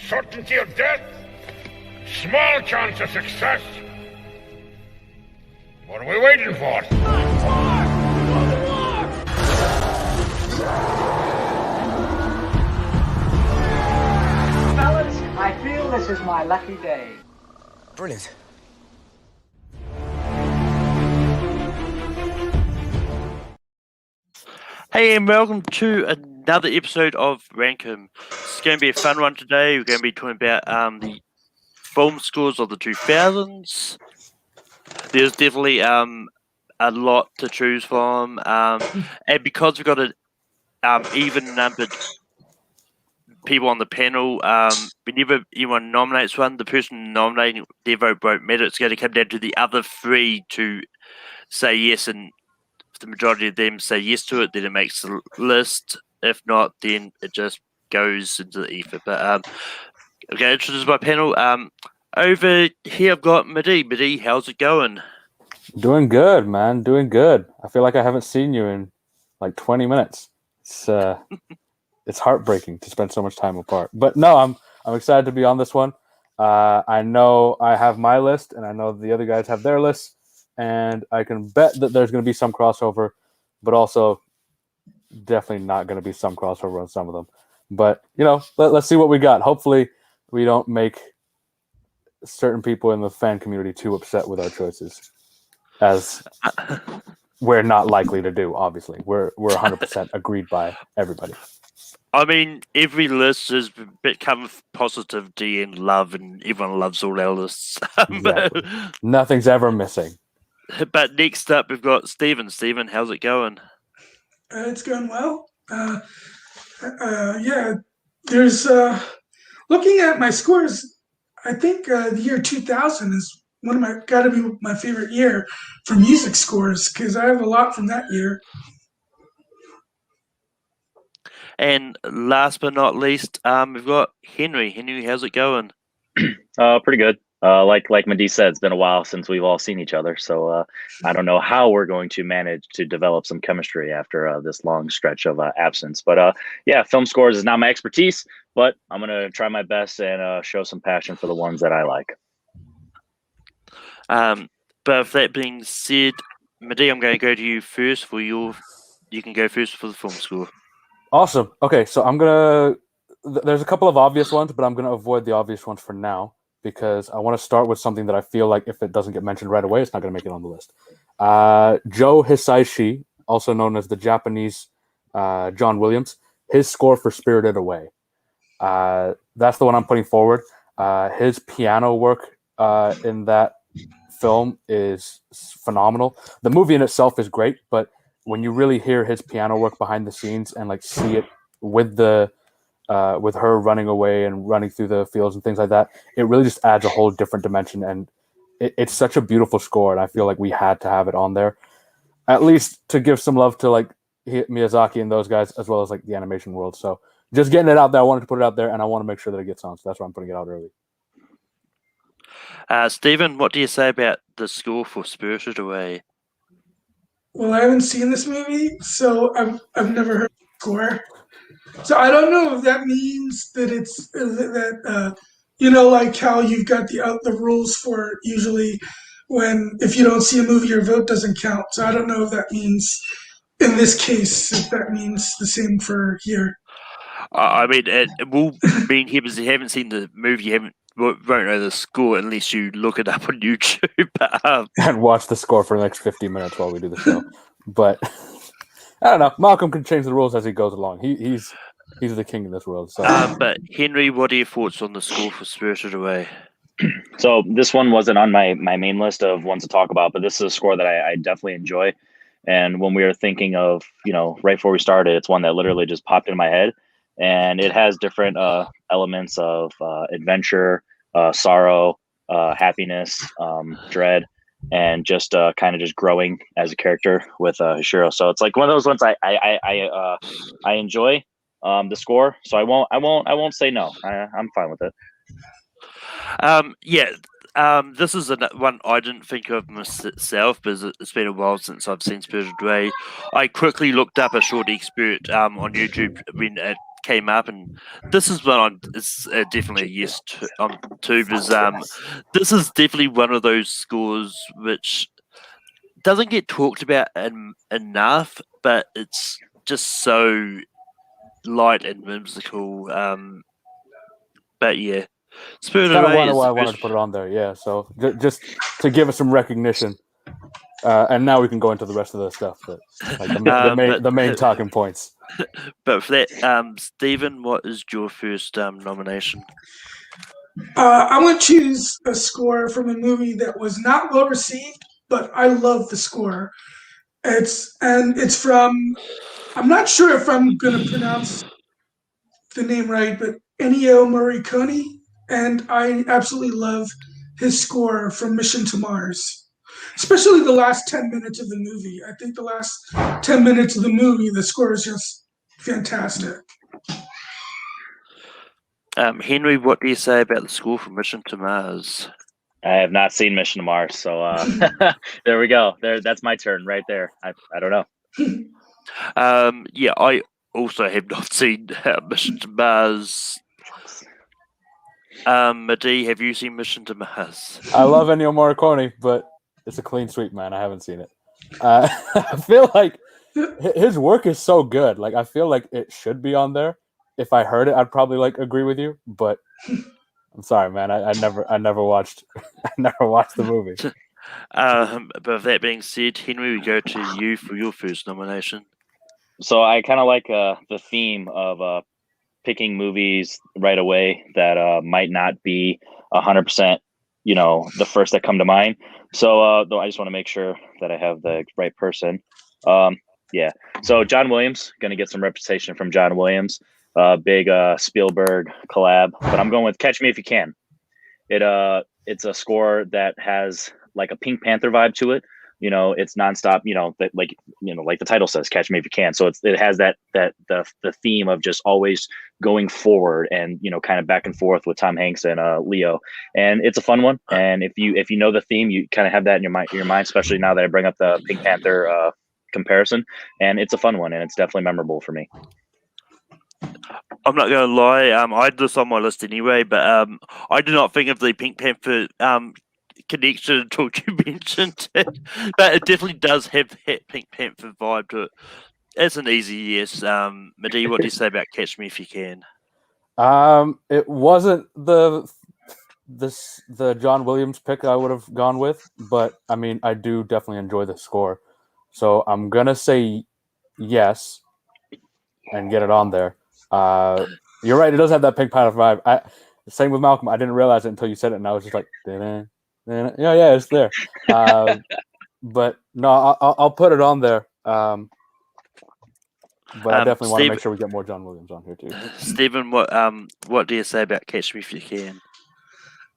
Certainty of death, small chance of success. What are we waiting for? Fellas, I feel this is my lucky day. Brilliant. Hey, and welcome to another episode of Rankum. It's going to be a fun one today. We're going to be talking about the film scores of the 2000s. There's definitely a lot to choose from, and because we've got an even numbered people on the panel, whenever anyone nominates one, the person nominating their vote won't matter. It's going to come down to the other three to say yes, and if the majority of them say yes to it, then it makes the list. If not, then it just goes into the ether. But okay, introduce my panel. Over here I've got Midi. Midi, how's it going? Doing good, man. Doing good. I feel like I haven't seen you in like 20 minutes. It's heartbreaking to spend so much time apart. But no, I'm excited to be on this one. I know I have my list, and I know the other guys have their lists. And I can bet that there's going to be some crossover, but also definitely not going to be some crossover on some of them. But, you know, let's see what we got. Hopefully we don't make certain people in the fan community too upset with our choices, as we're not likely to do, obviously. We're 100% agreed by everybody. I mean, every list has become positivity and love, and everyone loves all our lists. Exactly. Nothing's ever missing. But next up, we've got Stephen. Stephen, how's it going? It's going well. Yeah, there's looking at my scores. I think the year 2000 is got to be my favorite year for music scores because I have a lot from that year. And last but not least, we've got Henry. Henry, how's it going? Pretty good. Like Madi said, it's been a while since we've all seen each other, so I don't know how we're going to manage to develop some chemistry after this long stretch of absence. But yeah, film scores is not my expertise, but I'm gonna try my best and show some passion for the ones that I like. But with that being said, Madi, I'm going to go to you first for your. You can go first for the film score. Awesome. Okay, so there's a couple of obvious ones, but I'm gonna avoid the obvious ones for now, because I want to start with something that I feel like if it doesn't get mentioned right away, it's not going to make it on the list. Joe Hisaishi, also known as the Japanese John Williams, his score for Spirited Away. That's the one I'm putting forward. His piano work in that film is phenomenal. The movie in itself is great, but when you really hear his piano work behind the scenes and like see it with her running away and running through the fields and things like that, it really just adds a whole different dimension. And it's such a beautiful score, and I feel like we had to have it on there, at least to give some love to like Miyazaki and those guys, as well as like the animation world. So just getting it out there, I wanted to put it out there, and I want to make sure that it gets on. So that's why I'm putting it out early. Stephen, what do you say about the score for Spirited Away? Well, I haven't seen this movie, so I've never heard the score. So I don't know if that means that it's that like how you've got the rules for usually if you don't see a movie, your vote doesn't count. So I don't know if that means in this case if that means the same for here. I mean, it will mean here because you haven't seen the movie, you won't know the score unless you look it up on YouTube. And watch the score for the next 50 minutes while we do the show. But I don't know. Malcolm can change the rules as he goes along. He's the king in this world. So. But Henry, what are your thoughts on the score for Spirited Away? So this one wasn't on my main list of ones to talk about, but this is a score that I definitely enjoy. And when we were thinking of, right before we started, it's one that literally just popped in my head. And it has different elements of adventure, sorrow, happiness, dread, and just kind of just growing as a character with Hishiro. So it's like one of those ones I enjoy the score. So I won't say no. I'm fine with it. This is one I didn't think of myself, because it's been a while since I've seen Spirited Away. I quickly looked up a short expert on YouTube when it came up, and this is one it's definitely a yes to because this is definitely one of those scores which doesn't get talked about enough, but it's just so light and whimsical. But yeah, Spirited Kind of Away why I is wanted to put it on there. Yeah, so just to give us some recognition, and now we can go into the rest of the stuff that like the main talking points. But for that, Stephen, what is your first nomination? I want to choose a score from a movie that was not well received, but I love the score. It's from. I'm not sure if I'm going to pronounce the name right, but Ennio Morricone, and I absolutely love his score from Mission to Mars. Especially the last 10 minutes of the movie. I think the last 10 minutes of the movie, the score is just fantastic. Henry, what do you say about the score from Mission to Mars? I have not seen Mission to Mars, so there we go. That's my turn right there. I don't know. Yeah, I also have not seen Mission to Mars. Madi, have you seen Mission to Mars? I love Ennio Morricone, but it's a clean sweep, man. I haven't seen it. I feel like his work is so good. Like, I feel like it should be on there. If I heard it, I'd probably like agree with you. But I'm sorry, man. I never watched the movie. But with that being said, Henry, we go to you for your first nomination. So I kind of like the theme of picking movies right away that might not be 100%, the first that come to mind. So though I just want to make sure that I have the right person. Yeah. So John Williams, gonna get some representation from John Williams. Big Spielberg collab, but I'm going with Catch Me If You Can. It's a score that has like a Pink Panther vibe to it. It's nonstop. Like the title says, "Catch Me If You Can." So it has the theme of just always going forward and kind of back and forth with Tom Hanks and Leo, and it's a fun one. And if you know the theme, you kind of have that in your mind, especially now that I bring up the Pink Panther comparison. And it's a fun one, and it's definitely memorable for me. I'm not going to lie. I had this on my list anyway, but I did not think of the Pink Panther connection until you mentioned it. But it definitely does have that Pink Panther vibe to it. It's an easy yes. Madi, what do you say about Catch Me If You Can? It wasn't the John Williams pick I would have gone with, but I mean, I do definitely enjoy the score, so I'm gonna say yes and get it on there. You're right; it does have that Pink Panther vibe. Same with Malcolm. I didn't realize it until you said it, and I was just like, yeah, it's there. But no, I'll put it on there. But I definitely want to make sure we get more John Williams on here too. Stephen, what do you say about Catch Me If You Can?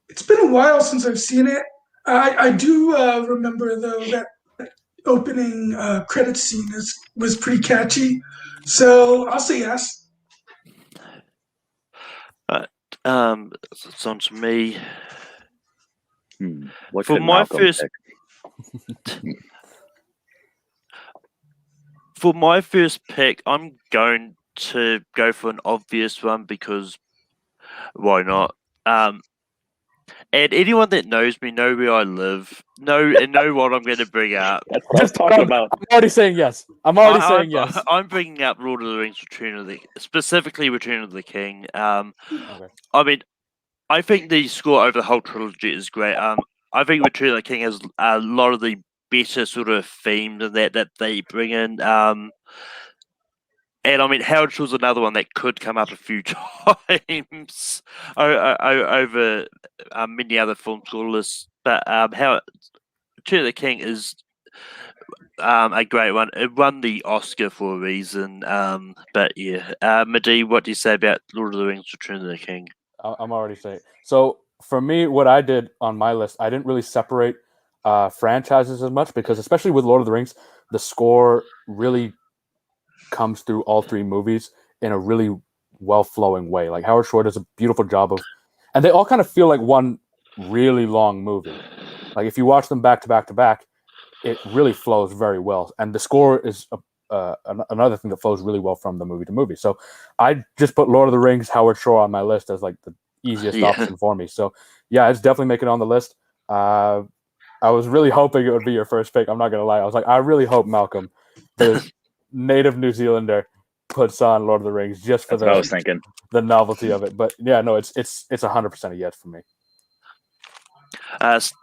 It's been a while since I've seen it. I do remember though that opening credit scene was pretty catchy, so I'll say yes. It's on to me. What For could my Malcolm first pick? For my first pick, I'm going to go for an obvious one because why not? And anyone that knows me know where I live, know what I'm going to bring up. That's what I was talking about. I'm already saying yes. Saying yes. I'm bringing up Lord of the Rings: specifically Return of the King. Okay. I mean, I think the score over the whole trilogy is great. I think Return of the King has a lot of the better sort of themes and that they bring in. And I mean, Howard Shore's another one that could come up a few times over many other film score lists. But Return of the King is a great one. It won the Oscar for a reason. But yeah, Madi, what do you say about Lord of the Rings: Return of the King? I'm already saying. So for me, what I did on my list, I didn't really separate franchises as much because, especially with Lord of the Rings, the score really comes through all three movies in a really well-flowing way. Like Howard Shore does a beautiful job of, and they all kind of feel like one really long movie. Like if you watch them back to back to back, it really flows very well. And the score is another thing that flows really well from the movie to movie. So I just put Lord of the Rings, Howard Shore on my list as like the easiest option for me. So yeah, it's definitely making it on the list. I was really hoping it would be your first pick. I'm not gonna lie. I was like, I really hope Malcolm, the native New Zealander, puts on Lord of the Rings just for That's what I was thinking. the novelty of it. But yeah, no, it's 100% a yes for me.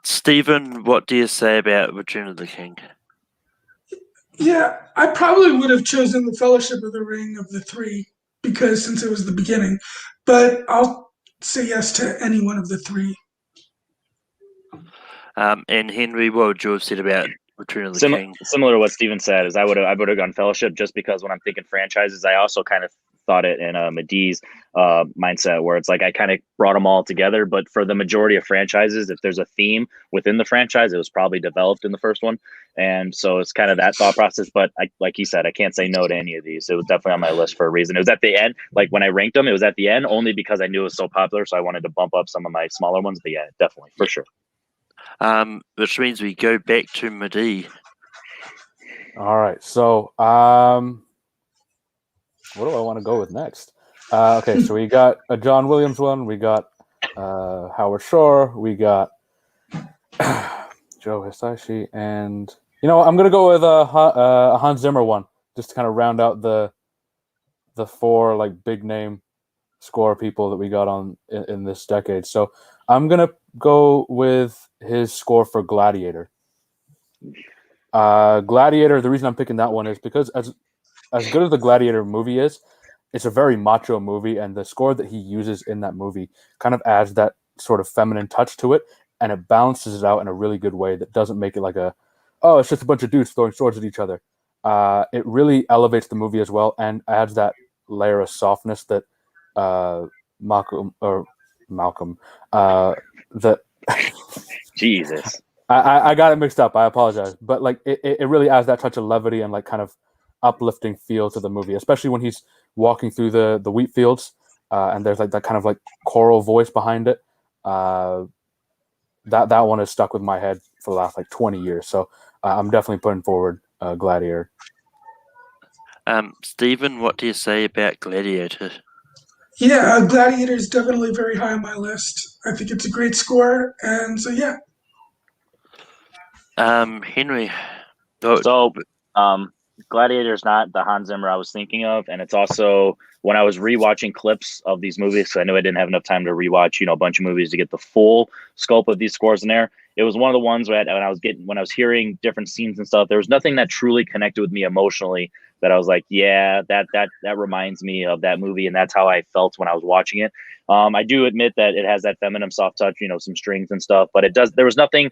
Stephen, what do you say about Return of the King? Yeah, I probably would have chosen the Fellowship of the Ring of the three because since it was the beginning, but I'll say yes to any one of the three. And Henry, what would you have said about Return of the King? Similar to what Steven said, is I would have gone Fellowship just because when I'm thinking franchises, I also kind of thought it in Medee's mindset where it's like I kind of brought them all together. But for the majority of franchises, if there's a theme within the franchise, it was probably developed in the first one, and so it's kind of that thought process. But like he said, I can't say no to any of these. It was definitely on my list for a reason. It was at the end, like when I ranked them, it was at the end only because I knew it was so popular, so I wanted to bump up some of my smaller ones. But yeah, definitely for sure. Which means we go back to Medee. All right, so what do I want to go with next? Okay, so we got a John Williams one, we got Howard Shore, we got Joe Hisaishi, and I'm gonna go with a Hans Zimmer one, just to kind of round out the four like big name score people that we got on in this decade. So I'm gonna go with his score for Gladiator. Gladiator. The reason I'm picking that one is because as good as the Gladiator movie is, it's a very macho movie, and the score that he uses in that movie kind of adds that sort of feminine touch to it, and it balances it out in a really good way that doesn't make it like it's just a bunch of dudes throwing swords at each other. It really elevates the movie as well and adds that layer of softness that Malcolm that Jesus. I got it mixed up. I apologize, but like it really adds that touch of levity and like kind of uplifting feel to the movie, especially when he's walking through the wheat fields and there's like that kind of like choral voice behind it. That one has stuck with my head for the last like 20 years. So I'm definitely putting forward Gladiator. Stephen, what do you say about Gladiator? Yeah, Gladiator is definitely very high on my list. I think it's a great score, and so yeah. Henry. So, Gladiator is not the Hans Zimmer I was thinking of, and it's also when I was rewatching clips of these movies, because I knew I didn't have enough time to rewatch, a bunch of movies to get the full scope of these scores in there. It was one of the ones when I was hearing different scenes and stuff, there was nothing that truly connected with me emotionally that I was like, yeah, that reminds me of that movie, and that's how I felt when I was watching it. I do admit that it has that feminine soft touch, some strings and stuff, but there was nothing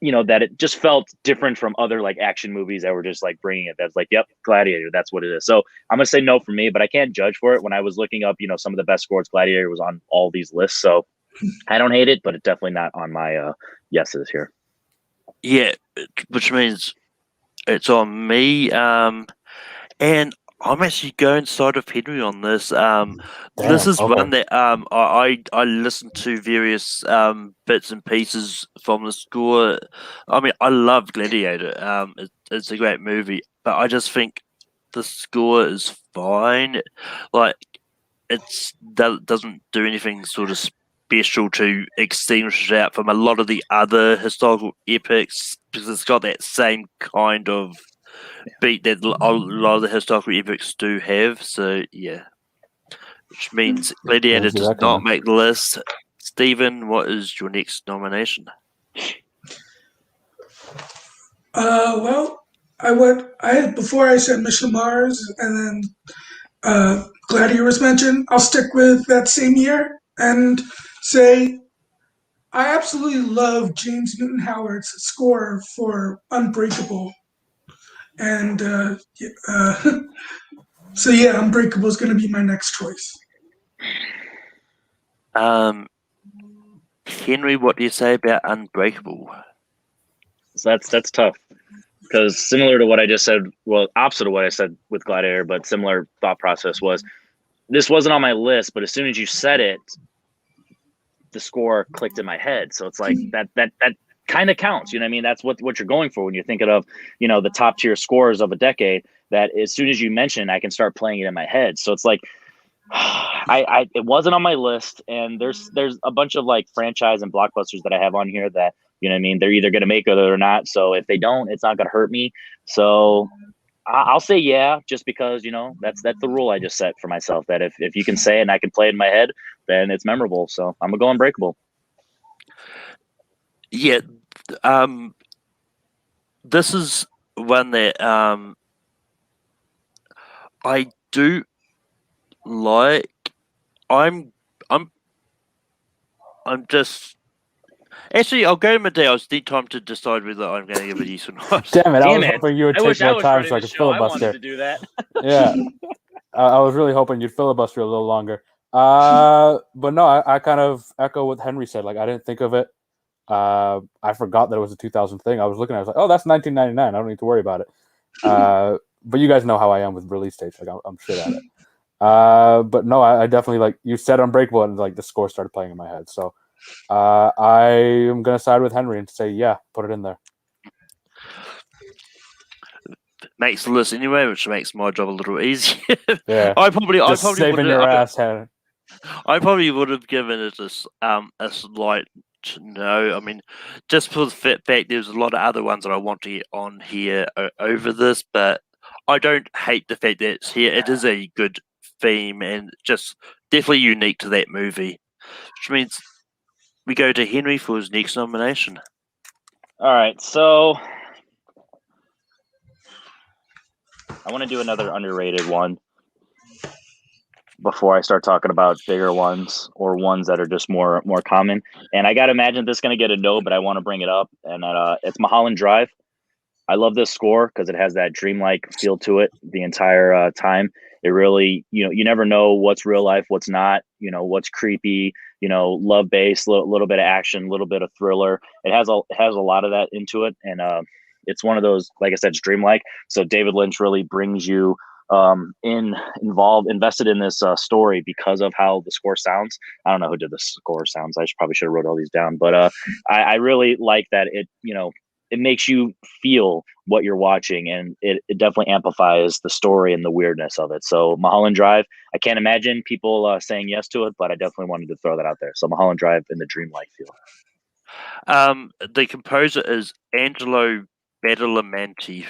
that it just felt different from other like action movies that were just like bringing it. That's like, yep, Gladiator, that's what it is. So I'm gonna say no for me, but I can't judge for it. When I was looking up, some of the best scores, Gladiator was on all these lists. So I don't hate it, but it's definitely not on my yeses here. Yeah, which means it's on me. And I'm actually going side of Henry on this. This is okay. one that I listened to various bits and pieces from the score. I mean, I love Gladiator. It's a great movie, but I just think the score is fine. Like, that doesn't do anything sort of special to extinguish it out from a lot of the other historical epics because it's got that same kind of beat that a lot of the historical epics do have. So yeah, which means Gladiator does not make the list. Stephen, what is your next nomination? Well, before I said Mission Mars, and then Gladiator was mentioned. I'll stick with that same year and say I absolutely love James Newton Howard's score for Unbreakable. And so yeah, Unbreakable is going to be my next choice. Henry, what do you say about Unbreakable? So that's tough because similar to what I just said, well, opposite of what I said with Gladiator, but similar thought process was this wasn't on my list, but as soon as you said it, the score clicked in my head. So it's like that kind of counts. You know what I mean? That's what you're going for when you're thinking of, the top tier scores of a decade. that as soon as you mention it, I can start playing it in my head. So it's like it wasn't on my list, and there's a bunch of like franchise and blockbusters that I have on here that, you know what I mean, they're either going to make it or not. So if they don't, it's not going to hurt me. So I'll say yeah, just because, you know, that's the rule I just set for myself, that if you can say it and I can play it in my head, then it's memorable. So I'm gonna go Unbreakable. Yeah, this is one that I do like. I'm just actually, I'll go to my day. I was need time to decide whether I'm going to give it a yes or not. Damn it! I was Damn it. hoping you would I take wish I more was time running so I the could show. I wanted filibuster. to do that. Yeah, I was really hoping you'd filibuster a little longer. But no, I kind of echo what Henry said. Like, I didn't think of it. I forgot that it was a 2000 thing. I was looking at it, I was like, oh, that's 1999. I don't need to worry about it. But you guys know how I am with release dates. Like, I'm shit at it. But no, I definitely, like, you said Unbreakable, and like the score started playing in my head. So I am going to side with Henry and say, yeah, put it in there. Makes the list anyway, which makes my job a little easier. Yeah. I probably saving your ass, Henry. I probably would have given it a slight no. I mean, just for the fact there's a lot of other ones that I want to get on here over this, but I don't hate the fact that it's here. It is a good theme and just definitely unique to that movie, which means we go to Henry for his next nomination. All right, so I want to do another underrated one before I start talking about bigger ones or ones that are just more common. And I gotta imagine this is gonna get a no, but I want to bring it up. And it's Mulholland Drive. I love this score because it has that dreamlike feel to it the entire time. It really, you know, you never know what's real life, what's not, you know, what's creepy, you know, love based, little bit of action, a little bit of thriller. It has a lot of that into it, and it's one of those, like I said, it's dreamlike. So David Lynch really brings you invested in this story because of how the score sounds. I don't know who did the score sounds. Probably should have wrote all these down, but I really like that it, you know, it makes you feel what you're watching, and it definitely amplifies the story and the weirdness of it. So Mulholland Drive, I can't imagine people saying yes to it, but I definitely wanted to throw that out there. So Mulholland Drive in the dreamlike feel. The composer is Angelo Badalamenti.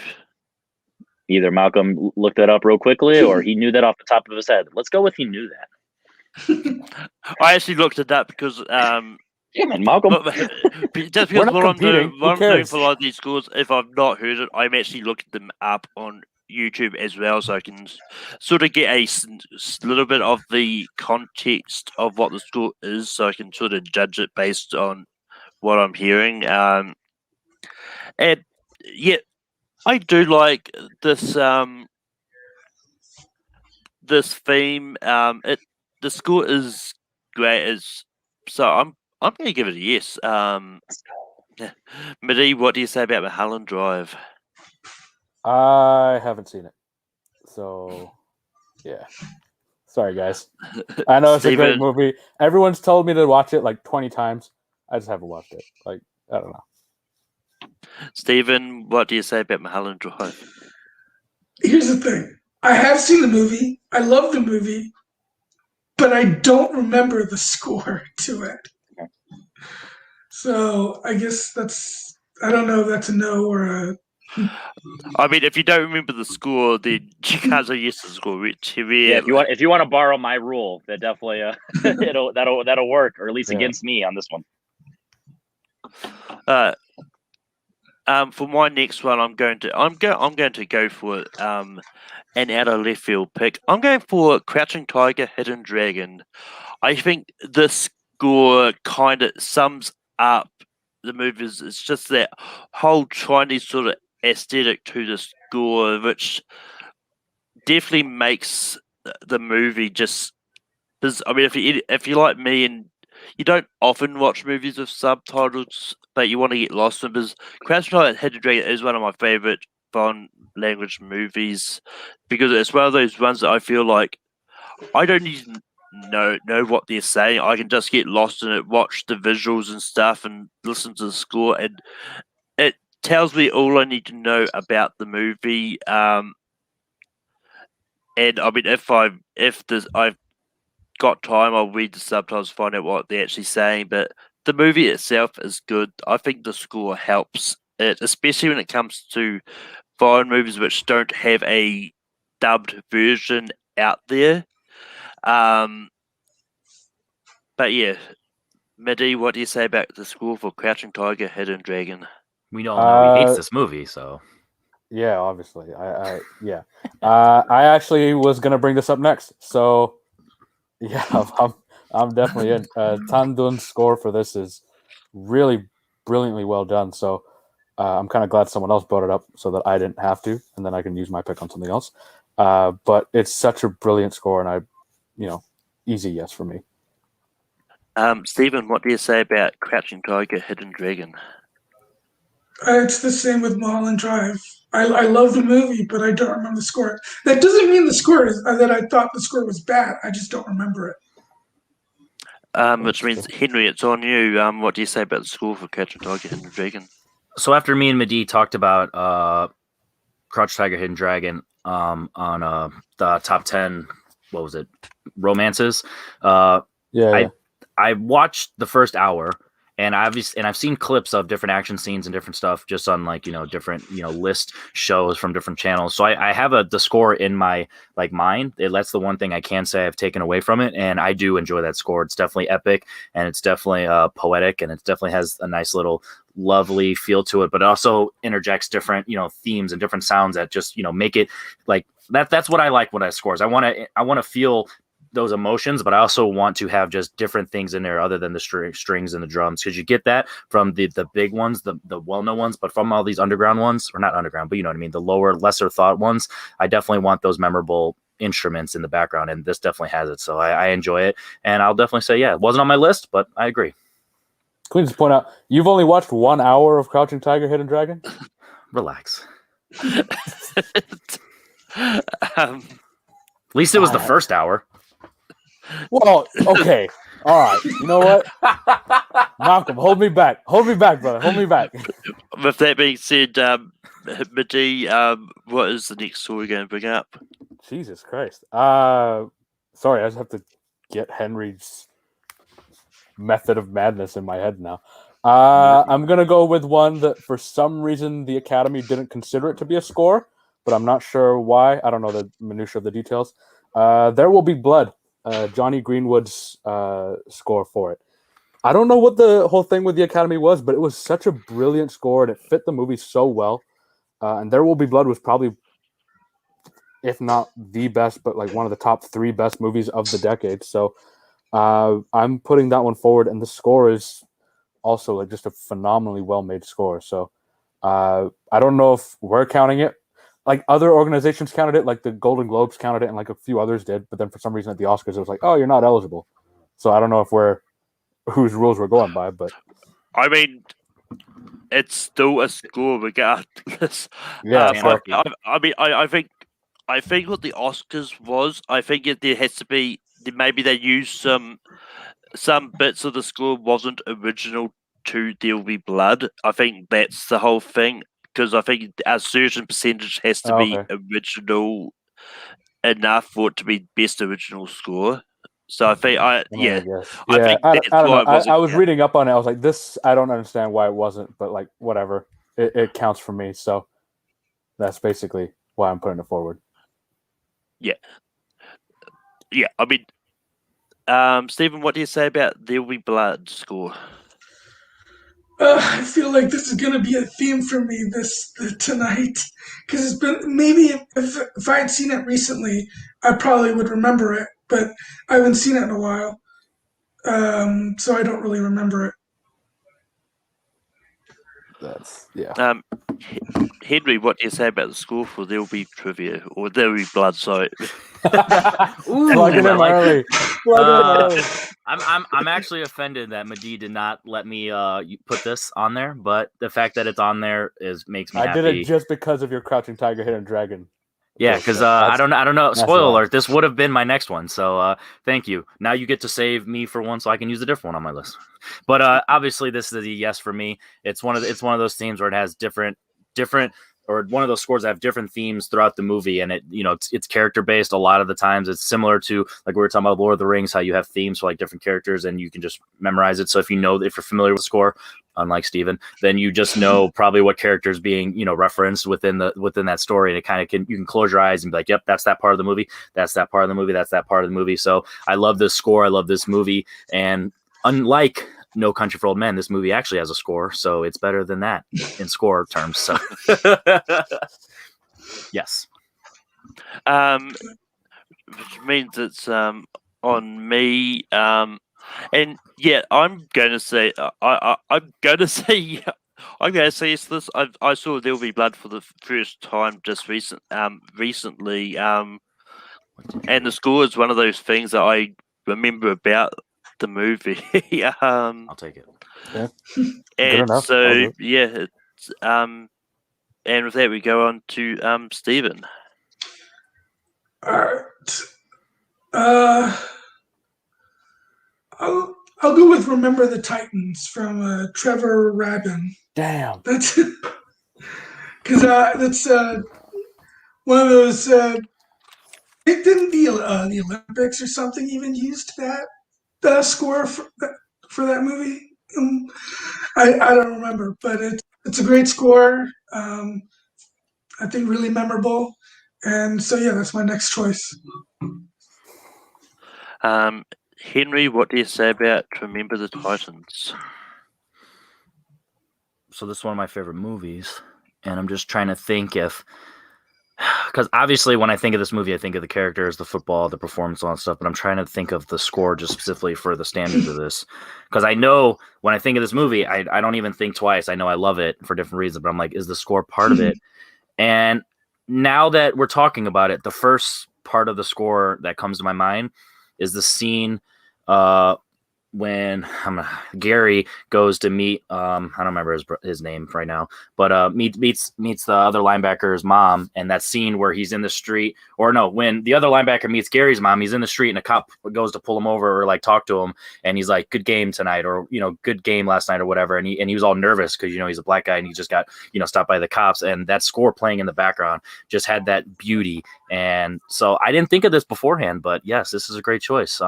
Either Malcolm looked that up real quickly, or he knew that off the top of his head. Let's go with he knew that. I actually looked it up because damn it, Malcolm. Just because what I'm doing for a lot of these scores, if I've not heard it, I'm actually looking them up on YouTube as well, so I can sort of get a little bit of the context of what the score is, so I can sort of judge it based on what I'm hearing. And yeah, I do like this this theme. The score is great. So I'm going to give it a yes. Midi, what do you say about Mulholland Drive? I haven't seen it, so yeah. Sorry, guys. I know it's a great movie. Everyone's told me to watch it like 20 times. I just haven't watched it. Like, I don't know. Stephen, what do you say about Mulholland Drive? Here's the thing. I have seen the movie. I love the movie, but I don't remember the score to it. So I guess I don't know if that's a no or a... I mean, if you don't remember the score, then you can't say yes to the score. Yeah, if you want to borrow my rule, that definitely that'll work, or at least against me on this one. For my next one, I'm going to go for an out of left field pick. I'm going for Crouching Tiger, Hidden Dragon. I think this score kind of sums up the movies. It's just that whole Chinese sort of aesthetic to the score, which definitely makes the movie just. I mean, if you like me and you don't often watch movies with subtitles, but you want to get lost in, because Crouching Tiger, Hidden Dragon is one of my favorite foreign language movies, because it's one of those ones that I feel like I don't even know what they're saying. I can just get lost in it, watch the visuals and stuff, and listen to the score, and it tells me all I need to know about the movie. And I mean, if I've got time, I'll read the subtitles, find out what they're actually saying. But the movie itself is good. I think the score helps it, especially when it comes to foreign movies which don't have a dubbed version out there. But yeah, Midi, what do you say about the score for Crouching Tiger, Hidden Dragon? We all know he hates this movie, so Yeah, obviously. I actually was gonna bring this up next. So yeah, I'm definitely in. Tan Dun's score for this is really brilliantly well done. So I'm kind of glad someone else brought it up so that I didn't have to, and then I can use my pick on something else. But it's such a brilliant score, and easy yes for me. Stephen, what do you say about Crouching Tiger, Hidden Dragon? It's the same with Mulholland Drive. I love the movie, but I don't remember the score. That doesn't mean the score is that I thought the score was bad. I just don't remember it. Which means, Henry, it's on you. What do you say about the score for Crouching Tiger, Hidden Dragon? So after me and Madi talked about Crouch Tiger, Hidden Dragon on the top 10, what was it, romances? I watched the first hour, and I've seen clips of different action scenes and different stuff just on different list shows from different channels. So I have the score in my mind. That's the one thing I can say I've taken away from it, and I do enjoy that score. It's definitely epic, and it's definitely poetic, and it definitely has a nice little lovely feel to it, but it also interjects different themes and different sounds that just make it like that. That's what I like when I scores. I want to feel those emotions, but I also want to have just different things in there other than the strings and the drums, because you get that from the big ones, the well-known ones, but from all these underground ones, or not underground, but you know what I mean, the lower, lesser thought ones, I definitely want those memorable instruments in the background, and this definitely has it. So I enjoy it, and I'll definitely say, yeah, it wasn't on my list, but I agree. Can we just point out, you've only watched 1 hour of Crouching Tiger, Hidden Dragon? Relax. At least it was the first hour. Well, okay. All right. You know what? Malcolm, hold me back. Hold me back, brother. Hold me back. With that being said, Midi, what is the next story going to bring up? Jesus Christ. Sorry, I just have to get Henry's method of madness in my head now. I'm going to go with one that for some reason the Academy didn't consider it to be a score, but I'm not sure why. I don't know the minutiae of the details. There Will Be Blood. Johnny Greenwood's score for it. I don't know what the whole thing with the Academy was, but it was such a brilliant score, and it fit the movie so well. And There Will Be Blood was probably, if not the best, but one of the top 3 best movies of the decade. So I'm putting that one forward, and the score is also just a phenomenally well-made score. So I don't know if we're counting it. Other organizations counted it, like the Golden Globes counted it, and a few others did. But then for some reason at the Oscars, it was oh, you're not eligible. So I don't know if whose rules we're going by. But I mean, it's still a score regardless. Yeah, I think what the Oscars was, I think there has to be, maybe they used some bits of the score wasn't original to There Will Be Blood. I think that's the whole thing. Because I think a certain percentage has to be original enough for it to be best original score. So I think I think that's why I was reading up on it. I was like, this, I don't understand why it wasn't, but whatever, it counts for me. So that's basically why I'm putting it forward. Yeah. I mean, Stephen, what do you say about There Will Be Blood score? I feel like this is going to be a theme for me tonight, because it's been, maybe if I had seen it recently, I probably would remember it, but I haven't seen it in a while, so I don't really remember it. That's Henry, what do you say about the score for There Will Be Trivia, or There Will Be Blood? Sorry. Plug it in early. I'm actually offended that Madi did not let me put this on there, but the fact that it's on there makes me happy. I did it just because of your Crouching Tiger, Hidden Dragon. Yeah, because I don't know. Spoiler alert: this would have been my next one. So thank you. Now you get to save me for one, so I can use a different one on my list. But obviously, this is a yes for me. It's one of those themes where it has different or one of those scores that have different themes throughout the movie, and it's character based. A lot of the times, it's similar to like we were talking about Lord of the Rings, how you have themes for like different characters, and you can just memorize it. So if you're familiar with the score, unlike Steven, then you just know probably what character is being referenced within that story, and it kind of you can close your eyes and be like, yep, that's that part of the movie, that's that part of the movie, that's that part of the movie. So I love this score, I love this movie, and unlike No Country for Old Men, this movie actually has a score, so it's better than that in score terms. So yes. Which means it's on me. And yeah, I'm going to say I'm going to say yes to this. I saw There Will Be Blood for the first time just recently. And the score is one of those things that I remember about the movie. I'll take it. Yeah. And enough. so yeah, it's and with that we go on to Stephen. All right. I'll go with "Remember the Titans" from Trevor Rabin. Damn. That's because that's one of those. Didn't the Olympics or something even used that score for that movie? I don't remember, but it's a great score. I think really memorable, and so yeah, that's my next choice. Henry, what do you say about Remember the Titans? So this is one of my favorite movies, and I'm just trying to think because obviously when I think of this movie, I think of the characters, the football, the performance, all that stuff, but I'm trying to think of the score just specifically for the standards of this. Because I know when I think of this movie, I don't even think twice. I know I love it for different reasons, but I'm like, is the score part of it? And now that we're talking about it, the first part of the score that comes to my mind is the scene when Gary goes to meet I don't remember his name right now, but meets the other linebacker's mom, and that scene where he's in the street, or no, when the other linebacker meets Gary's mom, he's in the street and a cop goes to pull him over or like talk to him, and he's like, good game tonight, or good game last night or whatever, and he was all nervous because he's a black guy and he just got stopped by the cops, and that score playing in the background just had that beauty. And so I didn't think of this beforehand, but yes, this is a great choice.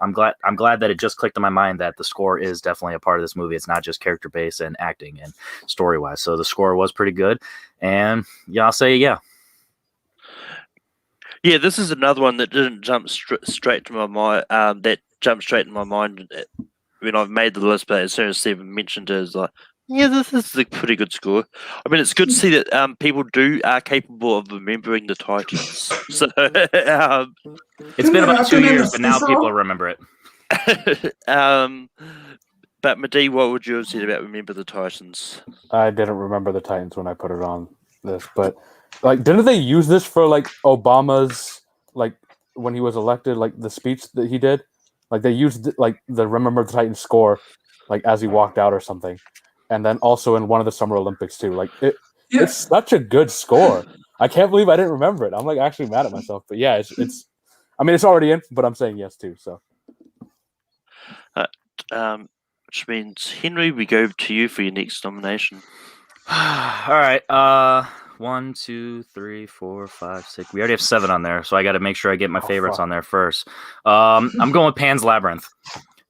I'm glad that it just clicked in my mind that the score is definitely a part of this movie. It's not just character based and acting and story wise. So the score was pretty good, and yeah, I'll say yeah. Yeah, this is another one that didn't jump straight to my mind. That jumped straight in my mind when I've made the list, but as soon as Stephen mentioned it, it's like, yeah, this is a pretty good score. I mean, it's good to see that people are capable of remembering the Titans. So it's been about 2 years, but now people remember it. But Madi, what would you have said about Remember the Titans? I didn't remember the Titans when I put it on this, but like, didn't they use this for like Obama's, like when he was elected, like the speech that he did? Like they used like the Remember the Titans score, like as he walked out or something. And then also in one of the Summer Olympics too. Like it's such a good score. I can't believe I didn't remember it. I'm like actually mad at myself. But yeah, it's I mean, it's already in, but I'm saying yes too. So, which means Henry, we go to you for your next nomination. All right. 1, 2, 3, 4, 5, 6. We already have 7 on there, so I got to make sure I get my favorites on there first. I'm going with Pan's Labyrinth.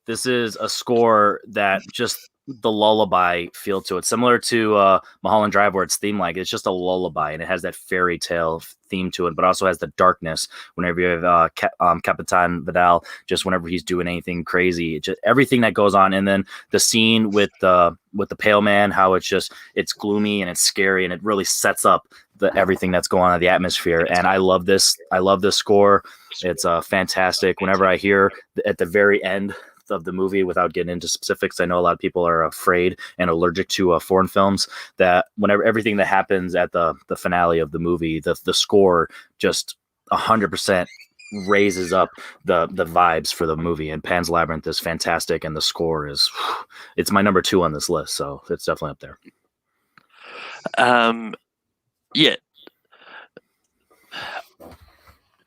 This is a score that just the lullaby feel to it, similar to Mulholland Drive, where it's themed like it's just a lullaby, and it has that fairy tale theme to it, but also has the darkness. Whenever you have Capitan Vidal, just whenever he's doing anything crazy, just everything that goes on, and then the scene with the pale man, how it's gloomy and it's scary, and it really sets up everything that's going on in the atmosphere. And I love this. I love this score. It's fantastic. Whenever I hear at the very end of the movie, without getting into specifics, I know a lot of people are afraid and allergic to foreign films, that whenever everything that happens at the finale of the movie, the score just 100% raises up the vibes for the movie. And Pan's Labyrinth is fantastic, and the score is it's my number 2 on this list, so it's definitely up there. Yeah,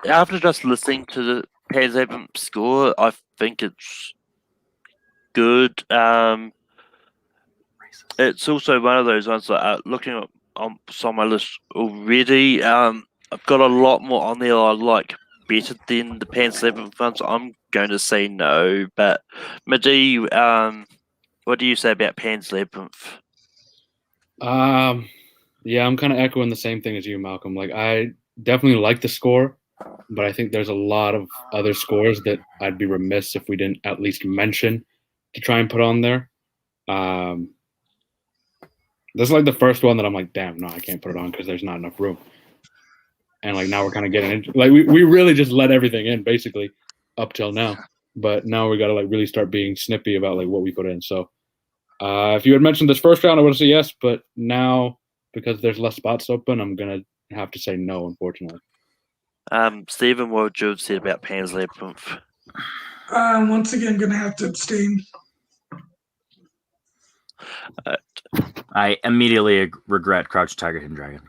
after just listening to the Pan's Labyrinth score, I think it's good. It's also one of those ones that looking at it's on my list already. I've got a lot more on there I like better than the Pan's Labyrinth one, so I'm going to say no. But Madi, what do you say about Pan's Labyrinth? Yeah, I'm kind of echoing the same thing as you, Malcolm. Like, I definitely like the score, but I think there's a lot of other scores that I'd be remiss if we didn't at least mention to try and put on there. This is like the first one that I'm like, damn, no, I can't put it on because there's not enough room. And like now we're kind of getting into like we really just let everything in basically up till now, but now we got to like really start being snippy about like what we put in. So if you had mentioned this first round, I would have said yes, but now because there's less spots open, I'm gonna have to say no, unfortunately. Stephen, what would you have said about Pan's Labyrinth? Once again, gonna have to abstain. I immediately regret Crouch Tiger, Hidden Dragon.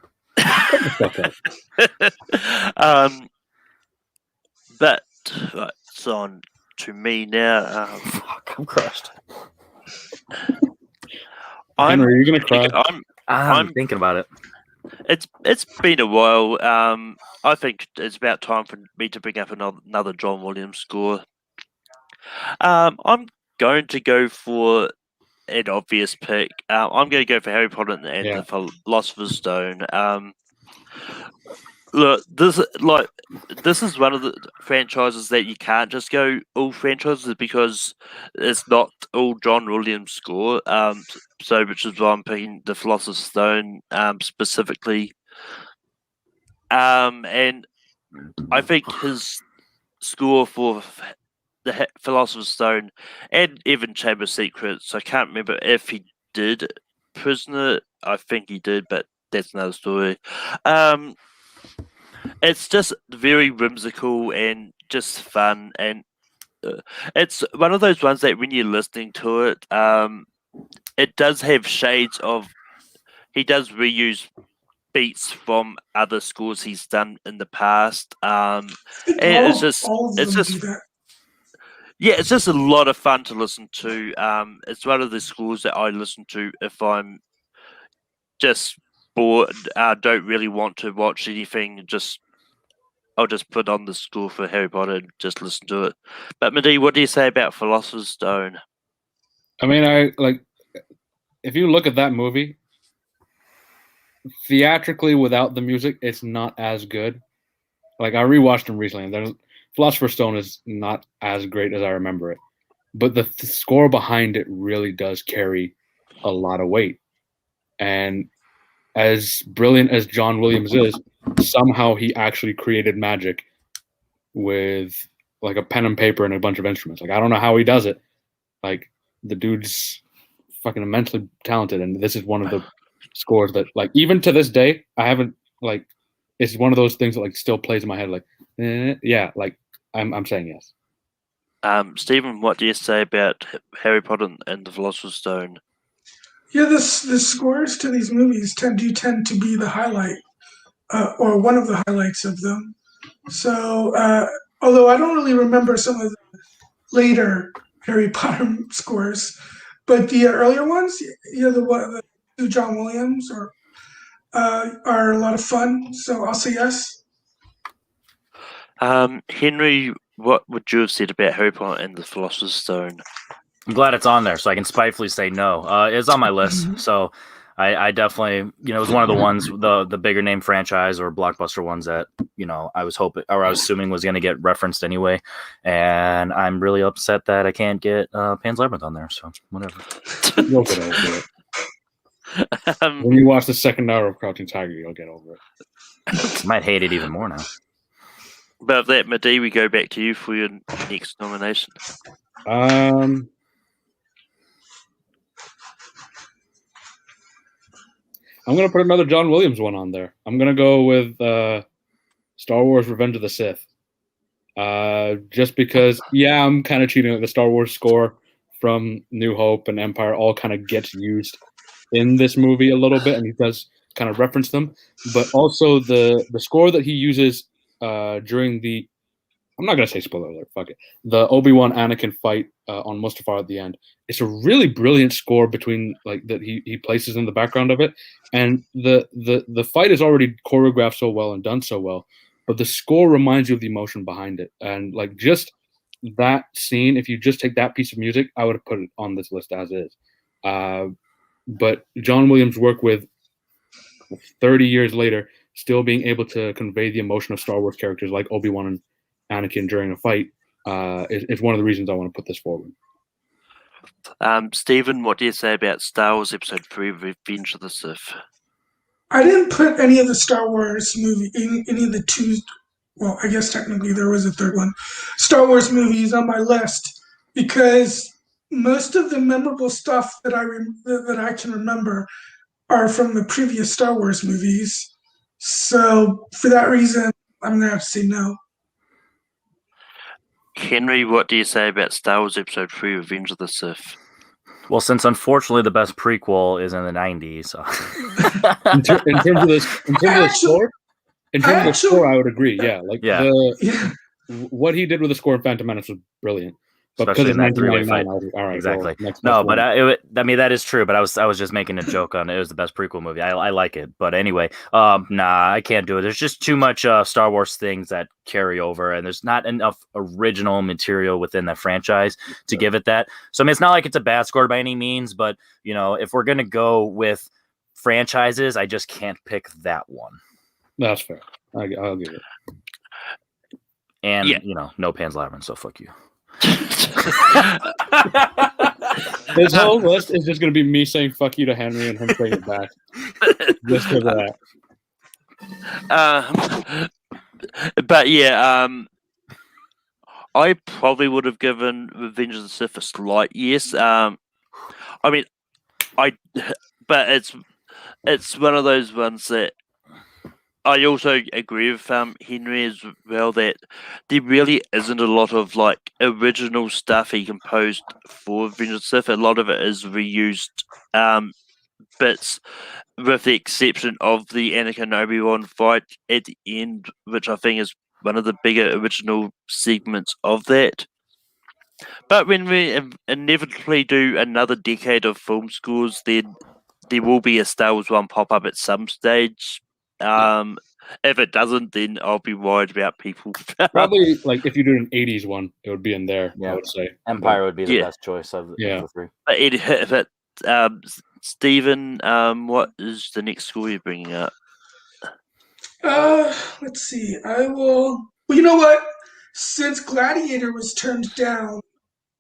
But it's on to me now. Fuck, I'm crushed. Henry, are you gonna cry? I'm thinking about it. It's been a while. I think it's about time for me to bring up another John Williams score. I'm going to go for an obvious pick. I'm going to go for Harry Potter and the Philosopher's Stone. Look, this is one of the franchises that you can't just go all franchises because it's not all John Williams score. So which is why I'm picking the Philosopher's Stone specifically. And I think his score for the Philosopher's Stone and even Chamber of Secrets, I can't remember if he did Prisoner. I think he did, but that's another story. It's just very whimsical and just fun, and it's one of those ones that when you're listening to it, it does have shades of. He does reuse beats from other scores he's done in the past, and it's just yeah, it's just a lot of fun to listen to. It's one of the scores that I listen to if I'm just bored, don't really want to watch anything. I'll just put on the score for Harry Potter and just listen to it. But Madi, what do you say about Philosopher's Stone? I mean, if you look at that movie, theatrically without the music, it's not as good. Like I rewatched them recently, and Philosopher's Stone is not as great as I remember it. But the score behind it really does carry a lot of weight. And as brilliant as John Williams is, somehow he actually created magic with like a pen and paper and a bunch of instruments. Like I don't know how he does it. Like the dude's fucking immensely talented, and this is one of the scores that like even to this day I haven't like. It's one of those things that like still plays in my head. Like yeah, like I'm saying yes. Stephen, what do you say about Harry Potter and the Philosopher's Stone? Yeah, the scores to these movies tend to be the highlight, or one of the highlights of them. So, although I don't really remember some of the later Harry Potter scores, but the earlier ones, the two John Williams are a lot of fun. So I'll say yes. Henry, what would you have said about Harry Potter and the Philosopher's Stone? I'm glad it's on there, so I can spitefully say no. It's on my list, so I definitely, it was one of the ones, the bigger name franchise or blockbuster ones that, I was hoping or I was assuming was going to get referenced anyway, and I'm really upset that I can't get Pan's Labyrinth on there. So whatever. You'll get over it. When you watch the second hour of Crouching Tiger, you'll get over it. I might hate it even more now. But of that, Madi, we go back to you for your next nomination. I'm going to put another John Williams one on there. I'm going to go with Star Wars Revenge of the Sith. Just because, I'm kind of cheating. The Star Wars score from New Hope and Empire all kind of gets used in this movie a little bit, and he does kind of reference them. But also the score that he uses during the I'm not gonna say spoiler alert. Fuck it. The Obi-Wan Anakin fight on Mustafar at the end. It's a really brilliant score between like that he places in the background of it, and the fight is already choreographed so well and done so well, but the score reminds you of the emotion behind it, and like just that scene. If you just take that piece of music, I would have put it on this list as is. But John Williams' work with 30 years later, still being able to convey the emotion of Star Wars characters like Obi-Wan and Anakin during a fight is one of the reasons I want to put this forward. Stephen, what do you say about Star Wars Episode 3, Revenge of the Sith? I didn't put any of the Star Wars any of the two. Well, I guess technically there was a third one, Star Wars movies on my list because most of the memorable stuff that I can remember are from the previous Star Wars movies. So for that reason, I'm gonna have to say no. Henry, what do you say about Star Wars Episode 3, Revenge of the Sith? Well, since unfortunately the best prequel is in the 90s. So. in terms of the score, I would agree. Yeah, what he did with the score in Phantom Menace was brilliant. But especially in that 1999, fight. All right, exactly. Well, no, but I mean that is true. But I was just making a joke on it. It was the best prequel movie. I like it. But anyway, nah, I can't do it. There's just too much Star Wars things that carry over, and there's not enough original material within the franchise to give it that. So I mean, it's not like it's a bad score by any means. But if we're gonna go with franchises, I just can't pick that one. That's fair. I'll give it. And no Pan's Labyrinth. So fuck you. This whole list is just going to be me saying fuck you to Henry and him saying it back. Just for that. But yeah, I probably would have given Revenge of the Sith a slight yes. But it's one of those ones that I also agree with Henry as well that there really isn't a lot of like original stuff he composed for Revenge of the Sith. A lot of it is reused bits, with the exception of the Anakin Obi-Wan fight at the end, which I think is one of the bigger original segments of that. But when we inevitably do another decade of film scores, then there will be a Star Wars one pop up at some stage. If it doesn't, then I'll be worried about people. Probably like if you do an 80s one, it would be in there. Yeah. I would say Empire would be the best choice of the three. Stephen, what is the next score you're bringing up? Let's see. I will. Well, you know what? Since Gladiator was turned down,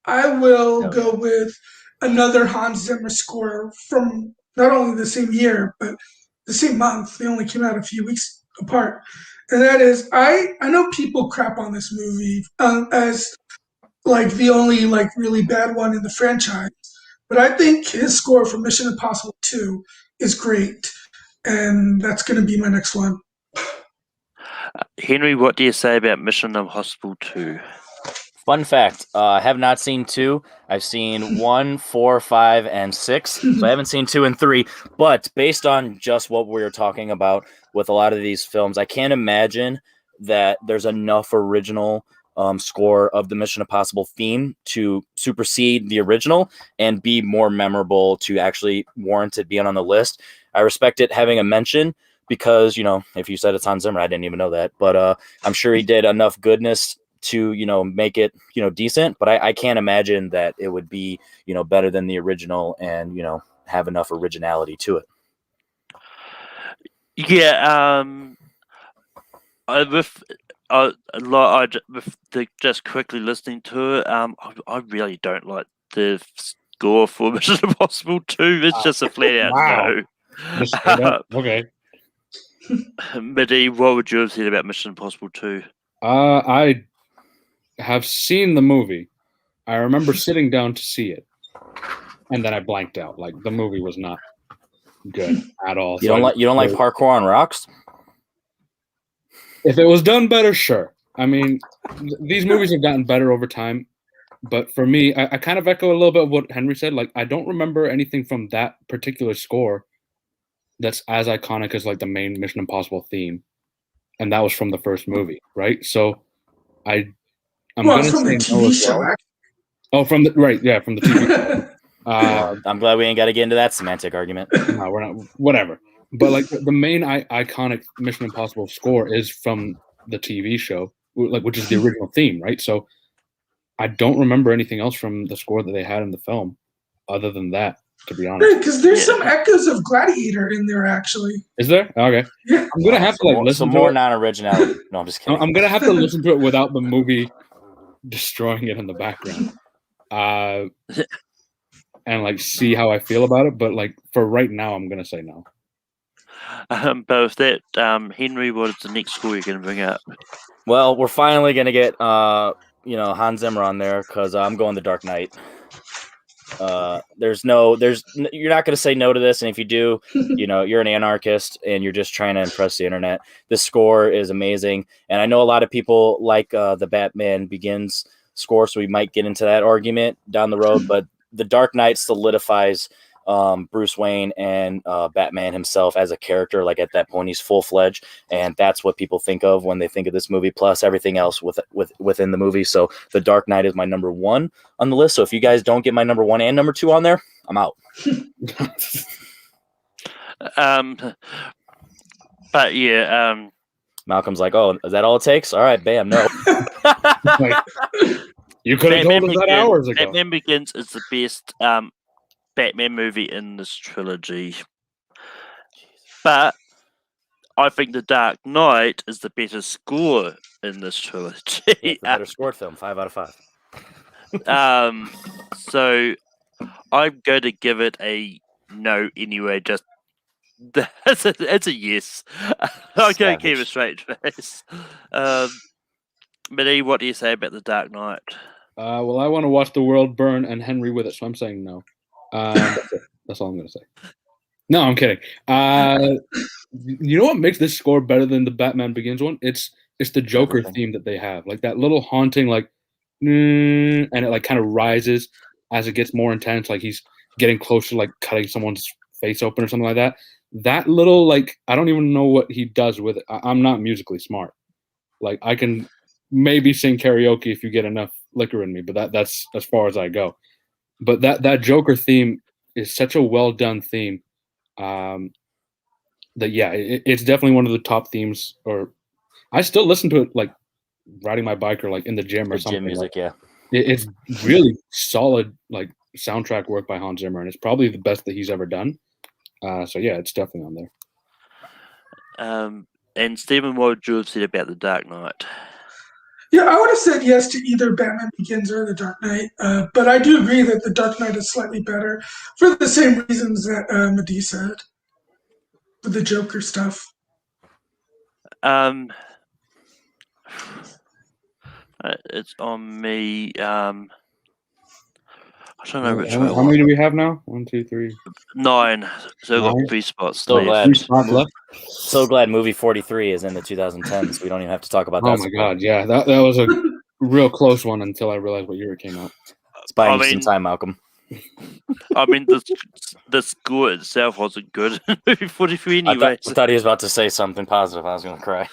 I will go with another Hans Zimmer score from not only the same year but the same month. They only came out a few weeks apart, and that is I know people crap on this movie as like the only like really bad one in the franchise, but I think his score for Mission Impossible 2 is great, and that's going to be my next one. Henry, what do you say about Mission Impossible 2? Fun fact, I have not seen 2. I've seen 1, 4, 5, and 6. So I haven't seen 2 and 3. But based on just what we were talking about with a lot of these films, I can't imagine that there's enough original score of the Mission Impossible theme to supersede the original and be more memorable to actually warrant it being on the list. I respect it having a mention because, if you said it's Hans Zimmer, I didn't even know that. But I'm sure he did enough goodness to make it decent, but I can't imagine that it would be better than the original and have enough originality to it. Just quickly listening to it, I really don't like the score for Mission Impossible 2. It's just a flat out no. Okay. Midi, what would you have said about Mission Impossible 2? I have seen the movie. I remember sitting down to see it, and then I blanked out. Like the movie was not good at all. You don't like parkour on rocks? If it was done better, sure. I mean, these movies have gotten better over time, but for me, I kind of echo a little bit of what Henry said. Like I don't remember anything from that particular score that's as iconic as like the main Mission Impossible theme, and that was from the first movie, right? So I I'm Well, gonna it's from the say no TV as show. well. Oh, from the from the TV. I'm glad we ain't got to get into that semantic argument. No, we're not. Whatever. But like the main iconic Mission Impossible score is from the TV show, like which is the original theme, right? So I don't remember anything else from the score that they had in the film, other than that. To be honest, Because there's some echoes of Gladiator in there, actually. is there? Okay, Yeah. I'm gonna have to like listen some to more it. non-originality. No, I'm just kidding. I'm gonna have to listen to it without the movie destroying it in the background, and like see how I feel about it. But like for right now, I'm gonna say no. But with that, Henry, what is the next score you're going to bring up? Well, we're finally gonna get Hans Zimmer on there because I'm going the Dark Knight. You're not gonna say no to this, and if you do, you're an anarchist and you're just trying to impress the internet. This score is amazing, and I know a lot of people like the Batman Begins score, so we might get into that argument down the road. But the Dark Knight solidifies Bruce Wayne and Batman himself as a character. Like at that point, he's full-fledged, and that's what people think of when they think of this movie, plus everything else within the movie. So the Dark Knight is my number one on the list. So if you guys don't get my number one and number two on there, I'm out. But yeah, Malcolm's like, oh, is that all it takes? All right, bam, no. Like, you could have told us that hours ago. Batman Begins is the best Batman movie in this trilogy. But I think The Dark Knight is the better score in this trilogy. Yeah, it's a better scored film, 5 out of 5. So I'm going to give it a no anyway. Just it's a yes. I'm going to keep a straight face. Minnie, what do you say about The Dark Knight? Well, I want to watch the world burn and Henry with it, so I'm saying no. That's all I'm going to say. No, I'm kidding. You know what makes this score better than the Batman Begins one? It's the Joker theme that they have, like that little haunting, like, and it like kind of rises as it gets more intense, like he's getting close to like cutting someone's face open or something like that. That little like I don't even know what he does with it. I'm not musically smart. Like I can maybe sing karaoke if you get enough liquor in me, but that's as far as I go. But that Joker theme is such a well done theme. That yeah, it's definitely one of the top themes. Or I still listen to it like riding my bike or like in the gym or something. Gym music, like, yeah. It's really solid like soundtrack work by Hans Zimmer, and it's probably the best that he's ever done. So yeah, it's definitely on there. And Stephen, what would you have said about The Dark Knight? Yeah, I would have said yes to either Batman Begins or The Dark Knight, but I do agree that The Dark Knight is slightly better for the same reasons that Mehdi said, with the Joker stuff. It's on me. I don't know which way. How many do we have now? 1, 2, 3, 9. So I've got 9? 3 spots So left. glad. 3 spots left. So glad movie 43 is in the 2010s. We don't even have to talk about that. Oh my god, yeah, that was a real close one until I realized what year it came out. It's buying you some time, Malcolm. I mean, the score itself wasn't good in movie 43 anyway. I thought he was about to say something positive. I was going to cry.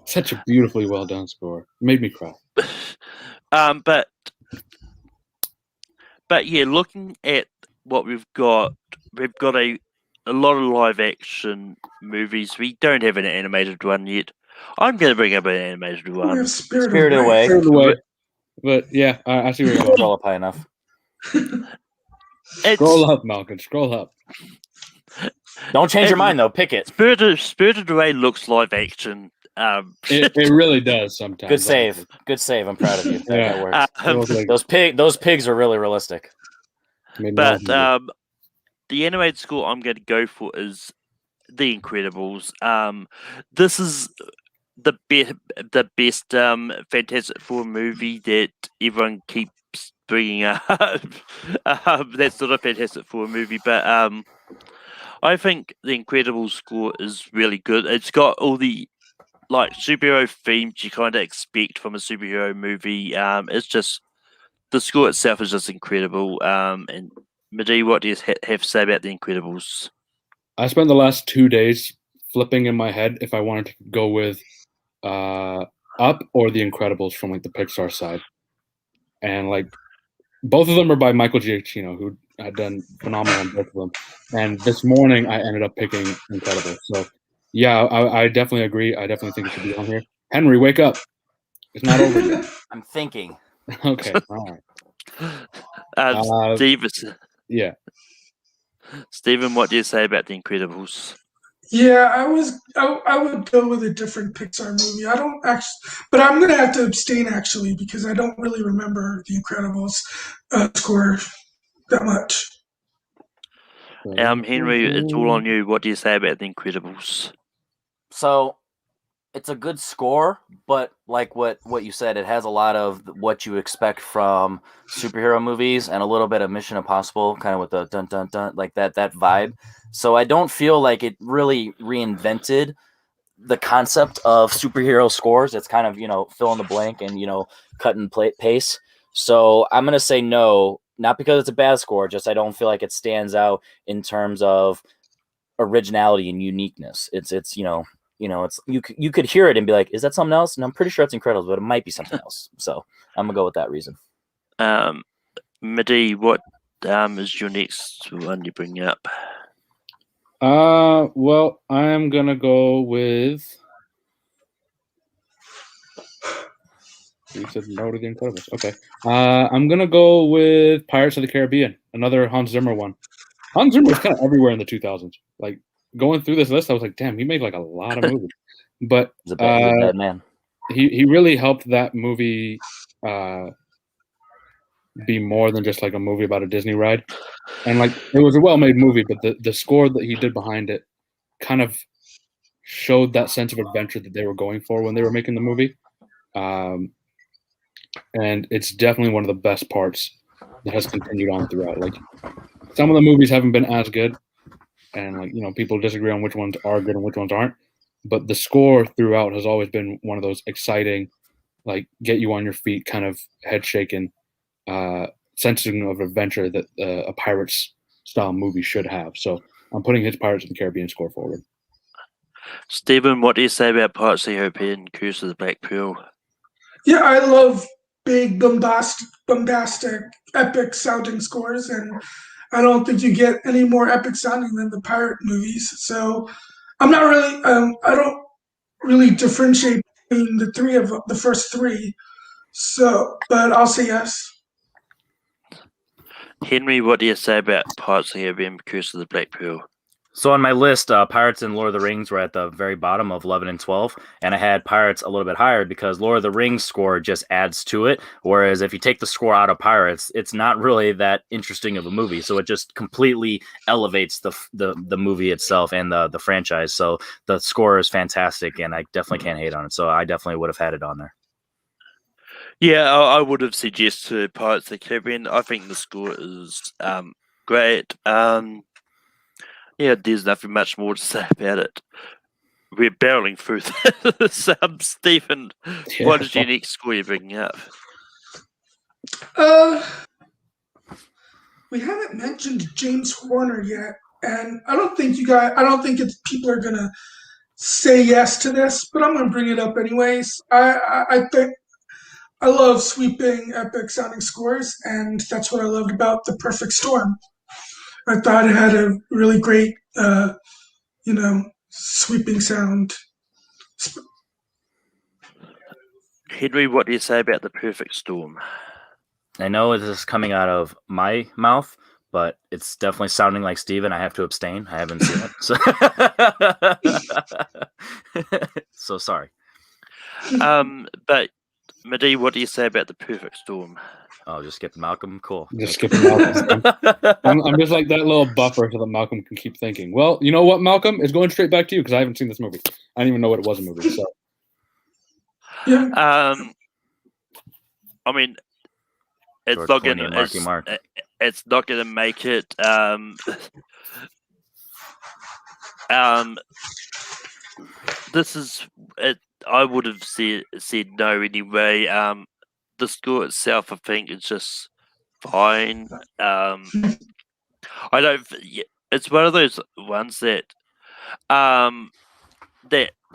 Such a beautifully well done score. It made me cry. But yeah, looking at what we've got a lot of live action movies. We don't have an animated one yet. I'm going to bring up an animated We one. have Spirited Away. Spirited Away. But yeah, I see where you're going. Scroll up high enough. Scroll up, Malcolm. Scroll up. Don't change your mind, though. Pick it. Spirited Away looks live action. It really does sometimes. Good save. Good save. I'm proud of you. Yeah. That works. Those pigs are really realistic. But the animated score I'm going to go for is The Incredibles. This is the best Fantastic Four movie that everyone keeps bringing up. That's not a Fantastic Four movie, but I think The Incredibles score is really good. It's got all the like superhero themes you kind of expect from a superhero movie. It's just the score itself is just incredible. And Mehdi, what do you have to say about The Incredibles? I spent the last 2 days flipping in my head if I wanted to go with a Up or The Incredibles from like the Pixar side, and like both of them are by Michael Giacchino, who had done phenomenal on both of them. And this morning, I ended up picking Incredibles. So yeah, I definitely agree. I definitely think it should be on here. Henry, wake up! It's not over yet. I'm thinking. Okay, all right. Yeah. Stephen, what do you say about The Incredibles? Yeah, I would go with a different Pixar movie. I don't actually, but I'm gonna have to abstain actually because I don't really remember The Incredibles score that much. Henry, it's all on you. What do you say about The Incredibles? So it's a good score, but like what you said, it has a lot of what you expect from superhero movies and a little bit of Mission Impossible, kind of with the dun dun dun, like that vibe. So I don't feel like it really reinvented the concept of superhero scores. It's kind of, fill in the blank and, cut and paste. So I'm going to say no, not because it's a bad score, just I don't feel like it stands out in terms of originality and uniqueness. It's it's you could hear it and be like, is that something else? And I'm pretty sure it's Incredibles, but it might be something else. So I'm gonna go with that reason. Midi, what is your next one you bring up? Well, I'm gonna go with. You said no to The Incredibles. Okay. I'm gonna go with Pirates of the Caribbean, another Hans Zimmer one. Hans Zimmer was kind of everywhere in the 2000s. Like going through this list, I was like, damn, he made like a lot of movies. But He's a bad man. He really helped that movie be more than just like a movie about a Disney ride. And like it was a well-made movie, but the score that he did behind it kind of showed that sense of adventure that they were going for when they were making the movie. And it's definitely one of the best parts that has continued on throughout. Like some of the movies haven't been as good, and like people disagree on which ones are good and which ones aren't. But the score throughout has always been one of those exciting, like get you on your feet, kind of head shaking, sense of adventure that a Pirates style movie should have. So I'm putting his Pirates of the Caribbean score forward. Stephen, what do you say about Pirates of the Caribbean, Curse of the Black Pearl? Yeah, I love big, bombastic, epic sounding scores, and I don't think you get any more epic sounding than the pirate movies. So I'm not really, I don't really differentiate between the first three. So, but I'll say yes. Henry, what do you say about Pirates of the Caribbean, Curse of the Black Pearl? So on my list, Pirates and Lord of the Rings were at the very bottom of 11 and 12, and I had Pirates a little bit higher because Lord of the Rings score just adds to it, whereas if you take the score out of Pirates, it's not really that interesting of a movie, so it just completely elevates the movie itself and the franchise. So the score is fantastic, and I definitely can't hate on it, so I definitely would have had it on there. Yeah, I would have suggested Pirates of the Caribbean. I think the score is great. Yeah, there's nothing much more to say about it. We're barreling through this. Stephen, what is your next score you're bringing up? We haven't mentioned James Horner yet, and I don't think people are gonna say yes to this, but I'm gonna bring it up anyways. I think I love sweeping, epic sounding scores, and that's what I loved about The Perfect Storm. I thought it had a really great, sweeping sound. Henry, what do you say about The Perfect Storm? I know this is coming out of my mouth, but it's definitely sounding like Steven. I have to abstain. I haven't seen it. So sorry. But Midi, what do you say about The Perfect Storm? Oh, just skipping Malcolm. Cool. Just skipping Malcolm. I'm just like that little buffer so that Malcolm can keep thinking. Well, you know what, Malcolm? It's going straight back to you because I haven't seen this movie. I didn't even know what it was a movie. So. Yeah. I mean, it's not going to. It's not going to make it. This is. I would have said no anyway. The score itself, I think, is just fine. I don't. It's one of those ones that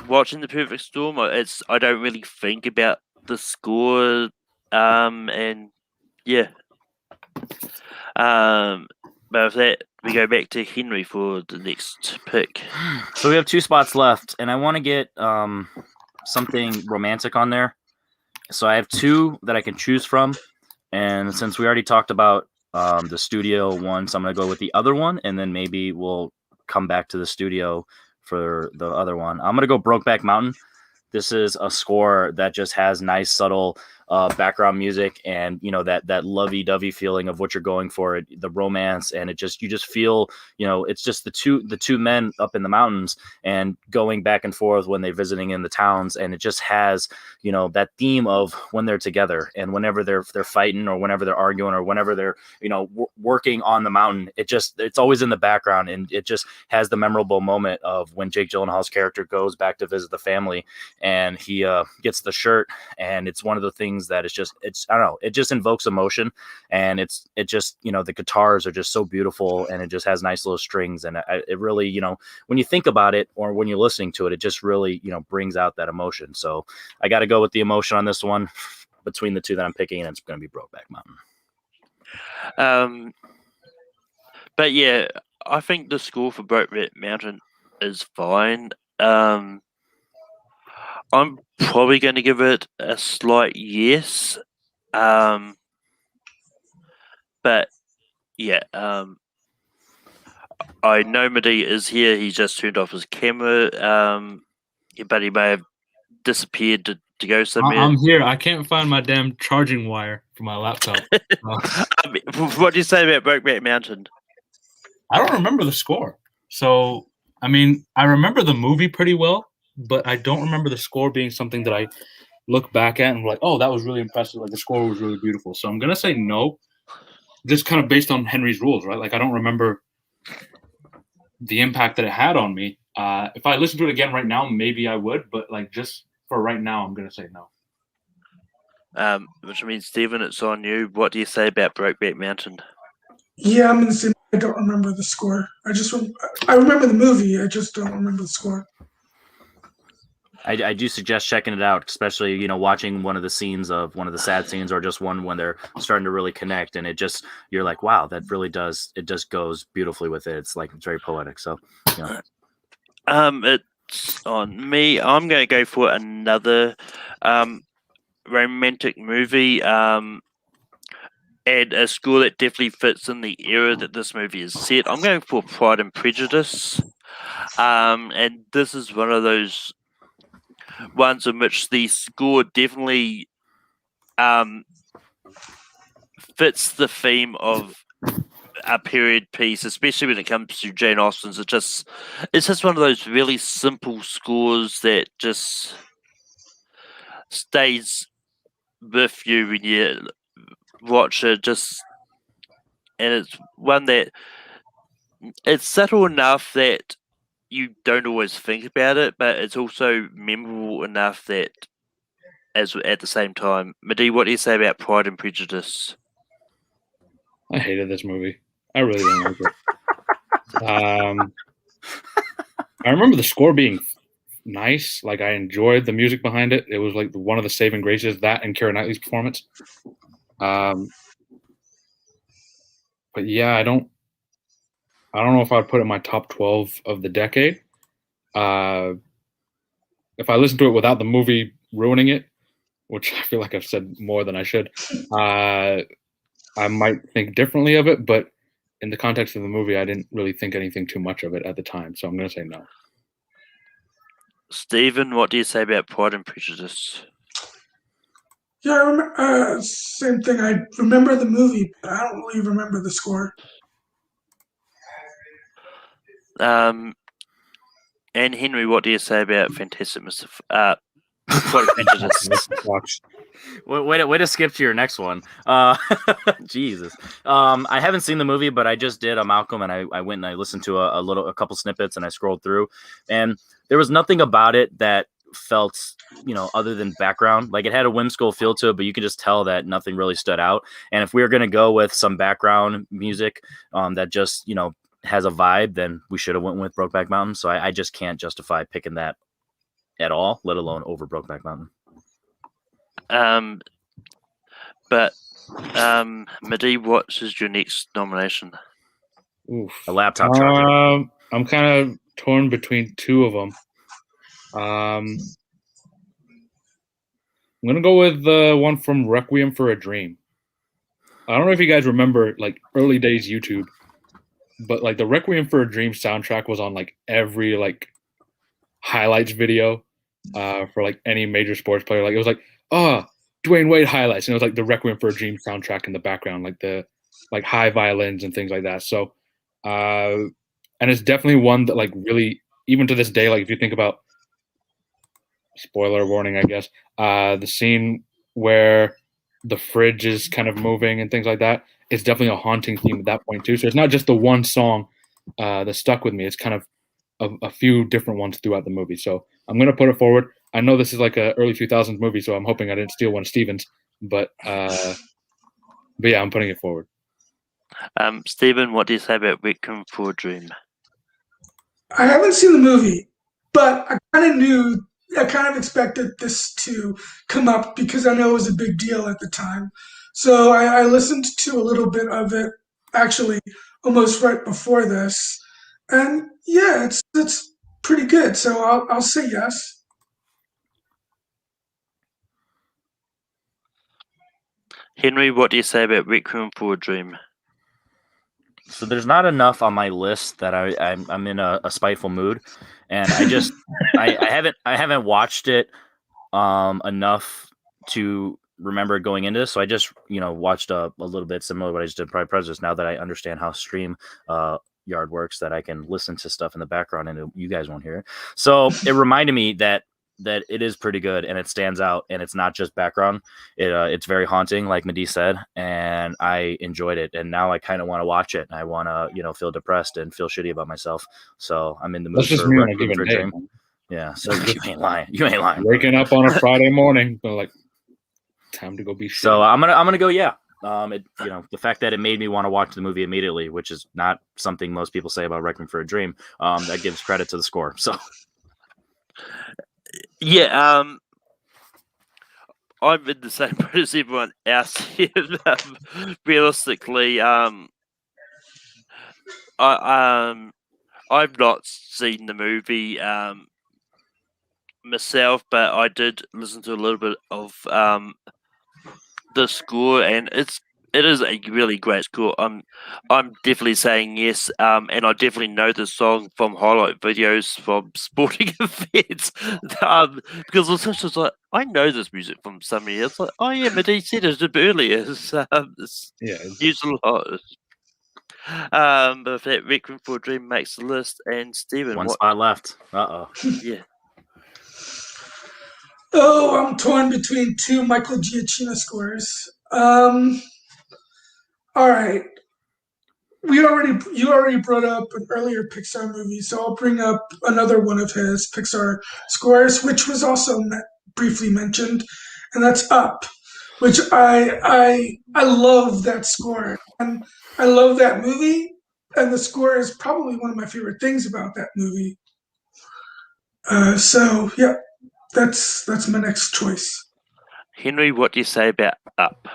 watching The Perfect Storm, I don't really think about the score, and yeah. But with that, we go back to Henry for the next pick. So we have 2 spots left, and I want to get something romantic on there. So I have 2 that I can choose from, and since we already talked about the studio one, so I'm going to go with the other one, and then maybe we'll come back to the studio for the other one. I'm going to go Brokeback Mountain. This is a score that just has nice, subtle background music, and that lovey-dovey feeling of what you're going for, the romance, and you just feel, it's just the two men up in the mountains and going back and forth when they're visiting in the towns, and it just has that theme of when they're together and whenever they're fighting or whenever they're arguing or whenever they're working on the mountain. It's always in the background, and it just has the memorable moment of when Jake Gyllenhaal's character goes back to visit the family, and he gets the shirt, and it's one of the things that I don't know, it just invokes emotion, and it just the guitars are just so beautiful, and it just has nice little strings, and it really when you think about it or when you're listening to it, it just really brings out that emotion. So I got to go with the emotion on this one between the 2 that I'm picking, and it's going to be Brokeback Mountain. But yeah, I think the score for Brokeback Mountain is fine. I'm probably going to give it a slight yes. But yeah, I know Madi is here. He just turned off his camera. But he may have disappeared to go somewhere. I'm here. I can't find my damn charging wire for my laptop. What do you say about Brokeback Mountain? I don't remember the score. So, I mean, I remember the movie pretty well, but I don't remember the score being something that I look back at and be like, oh, that was really impressive. Like, the score was really beautiful. So I'm going to say no, just kind of based on Henry's rules, right? Like, I don't remember the impact that it had on me. If I listen to it again right now, maybe I would, but like just for right now, I'm going to say no. Which means, Stephen, it's on you. What do you say about Brokeback Mountain? Yeah, I'm in the same. I don't remember the score. I remember the movie. I just don't remember the score. I do suggest checking it out, especially watching one of the scenes of one of the sad scenes, or just one when they're starting to really connect, and you're like, wow, that really does, it just goes beautifully with it. It's very poetic. So it's on me. I'm going to go for another romantic movie, and a score that definitely fits in the era that this movie is set. I'm going for Pride and Prejudice, and this is one of those ones in which the score definitely fits the theme of a period piece, especially when it comes to Jane Austen's. It's just one of those really simple scores that just stays with you when you watch it. And it's one that it's subtle enough that you don't always think about it, but it's also memorable enough that at the same time. Madi, what do you say about Pride and Prejudice? I hated this movie. I really didn't like it. I remember the score being nice. Like, I enjoyed the music behind it. It was like one of the saving graces, that and Keira Knightley's performance. But yeah, I don't know if I'd put it in my top 12 of the decade. If I listen to it without the movie ruining it, which I feel like I've said more than I should, I might think differently of it. But in the context of the movie, I didn't really think anything too much of it at the time. So I'm going to say no. Stephen, what do you say about Pride and Prejudice? Yeah, I remember, same thing. I remember the movie, but I don't really remember the score. And Henry, what do you say about Fantastic Mr. Pride and Prejudice? Way to skip to your next one. Jesus. I haven't seen the movie, but I just did a Malcolm, and I went and I listened to a couple snippets, and I scrolled through, and there was nothing about it that felt, other than background. Like, it had a whimsical feel to it, but you could just tell that nothing really stood out. And if we were going to go with some background music that just, has a vibe, then we should have went with Brokeback Mountain. So I just can't justify picking that at all, let alone over Brokeback Mountain. But Midi, what is your next nomination? Oof. A laptop charger. I'm kind of torn between two of them. I'm gonna go with the one from Requiem for a Dream. I don't know if you guys remember like early days YouTube, but like the Requiem for a Dream soundtrack was on like every like highlights video for like any major sports player. Like it was like, Dwayne Wade highlights, and it was like the Requiem for a Dream soundtrack in the background, like the like high violins and things like that. So, and it's definitely one that like really, even to this day, like if you think about, spoiler warning, I guess, the scene where the fridge is kind of moving and things like that, it's definitely a haunting theme at that point too. So it's not just the one song that stuck with me. It's kind of a few different ones throughout the movie. So I'm going to put it forward. I know this is like a early 2000s movie, so I'm hoping I didn't steal one of Steven's, but yeah, I'm putting it forward. Steven, what do you say about Requiem for a Dream? I haven't seen the movie, but I kind of expected this to come up because I know it was a big deal at the time. So I listened to a little bit of it, actually, almost right before this, and yeah, it's pretty good. So I'll say yes. Henry, what do you say about Requiem for a Dream? So there's not enough on my list that I'm in a spiteful mood, and I haven't watched it enough to remember going into this. So I just watched a little bit similar to what I just did Pride Prejudice. Now that I understand how Stream Yard works, that I can listen to stuff in the background and you guys won't hear it. So it reminded me that it is pretty good and it stands out and it's not just background. It's very haunting, like Madi said, and I enjoyed it. And now I kind of want to watch it and I want to, feel depressed and feel shitty about myself. So I'm in the mood That's just for me on a Requiem given for a day. Dream. Yeah, so you ain't lying. You ain't lying. Waking up on a Friday morning, but like, time to go be shitty. So I'm gonna go. Yeah. The fact that it made me want to watch the movie immediately, which is not something most people say about Requiem for a Dream. That gives credit to the score. So. Yeah, I'm in the same boat as everyone else here. Realistically, I've not seen the movie myself, but I did listen to a little bit of the score, and it is a really great score. I'm definitely saying yes, and I definitely know the song from highlight videos from sporting events, because it's just like I know this music from somewhere. It's like, oh yeah, but he said it earlier. It's used a lot. But if that Requiem for a Dream makes the list, and Steven, One spot left. Uh-oh. Yeah. Oh, I'm torn between two Michael Giacchino scores. All right. You already brought up an earlier Pixar movie, so I'll bring up another one of his Pixar scores, which was also briefly mentioned, and that's Up, which I love that score, and I love that movie, and the score is probably one of my favorite things about that movie. So yeah, that's my next choice. Henry, what do you say about Up?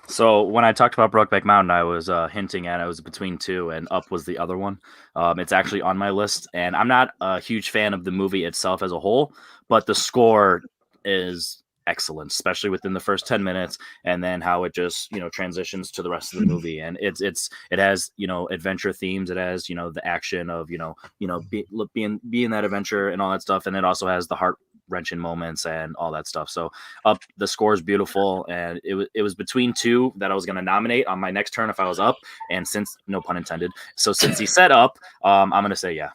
So when I talked about Brokeback Mountain, I was hinting at I was between two, and Up was the other one. It's actually on my list, and I'm not a huge fan of the movie itself as a whole, but the score is excellent, especially within the first 10 minutes, and then how it just transitions to the rest of the movie, and it has adventure themes, it has the action of being that adventure and all that stuff, and it also has the heart wrenching moments and all that stuff. So Up, the score is beautiful, and it was between two that I was going to nominate on my next turn if I was up, and since no pun intended, so since he said Up, I'm going to say yeah.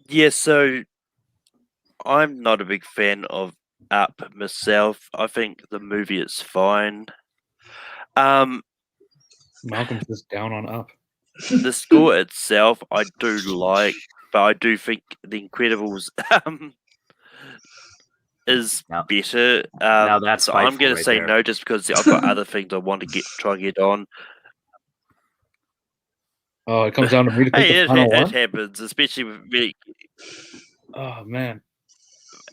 Yeah, so I'm not a big fan of Up myself. I think the movie is fine. Malcolm's just down on Up. The score itself, I do like, but I do think The Incredibles is better. Now that's so I'm going to say there. no, just because I've got other things I want to try and get on. Oh, it comes down to me to pick Hey, the it, final it one. happens, especially with me. Oh man,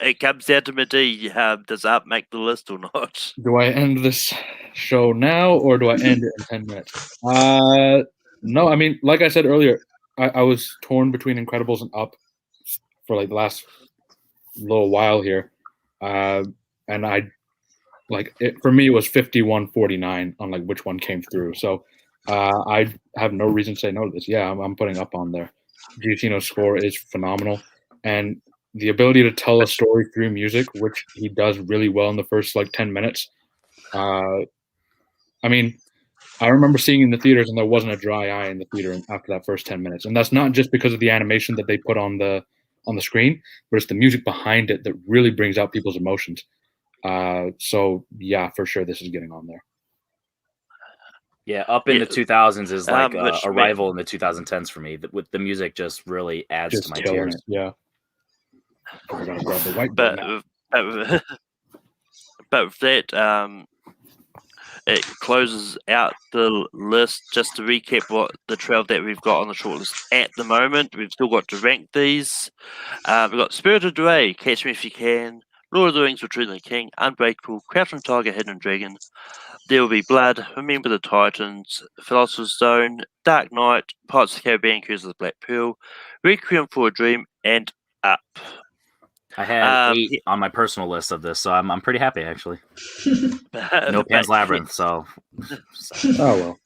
It comes down to me. Does Up make the list or not? do I end this show now or do I end it in 10 minutes? No. I mean, like I said earlier, I was torn between Incredibles and Up for like the last little while here, and I like it for me. It was 51-49 on like which one came through. So I have no reason to say no to this. Yeah, I'm putting Up on there. Giacchino's score is phenomenal, and the ability to tell a story through music, which he does really well in the first like 10 minutes. Uh, I mean, I remember seeing in the theaters, and there wasn't a dry eye in the theater after that first 10 minutes, and that's not just because of the animation that they put on the screen, but it's the music behind it that really brings out people's emotions. So yeah, for sure, this is getting on there. Yeah, Up in the 2000s is like which Arrival in the 2010s for me. With the music just really adds Just to my killing tears. it. Yeah. I gotta grab the whiteboard but now. but with that, it closes out the list. Just to recap, what the 12 that we've got on the shortlist at the moment, we've still got to rank these. We've got Spirited Away, Catch Me If You Can, Lord of the Rings, Return of the King, Unbreakable, Crouching Tiger, Hidden Dragon, There Will Be Blood, Remember the Titans, Philosopher's Stone, Dark Knight, Pirates of the Caribbean, Curse of the Black Pearl, Requiem for a Dream, and Up. I had 8 on my personal list of this, so I'm pretty happy actually. No Pan's Labyrinth, so. Oh well.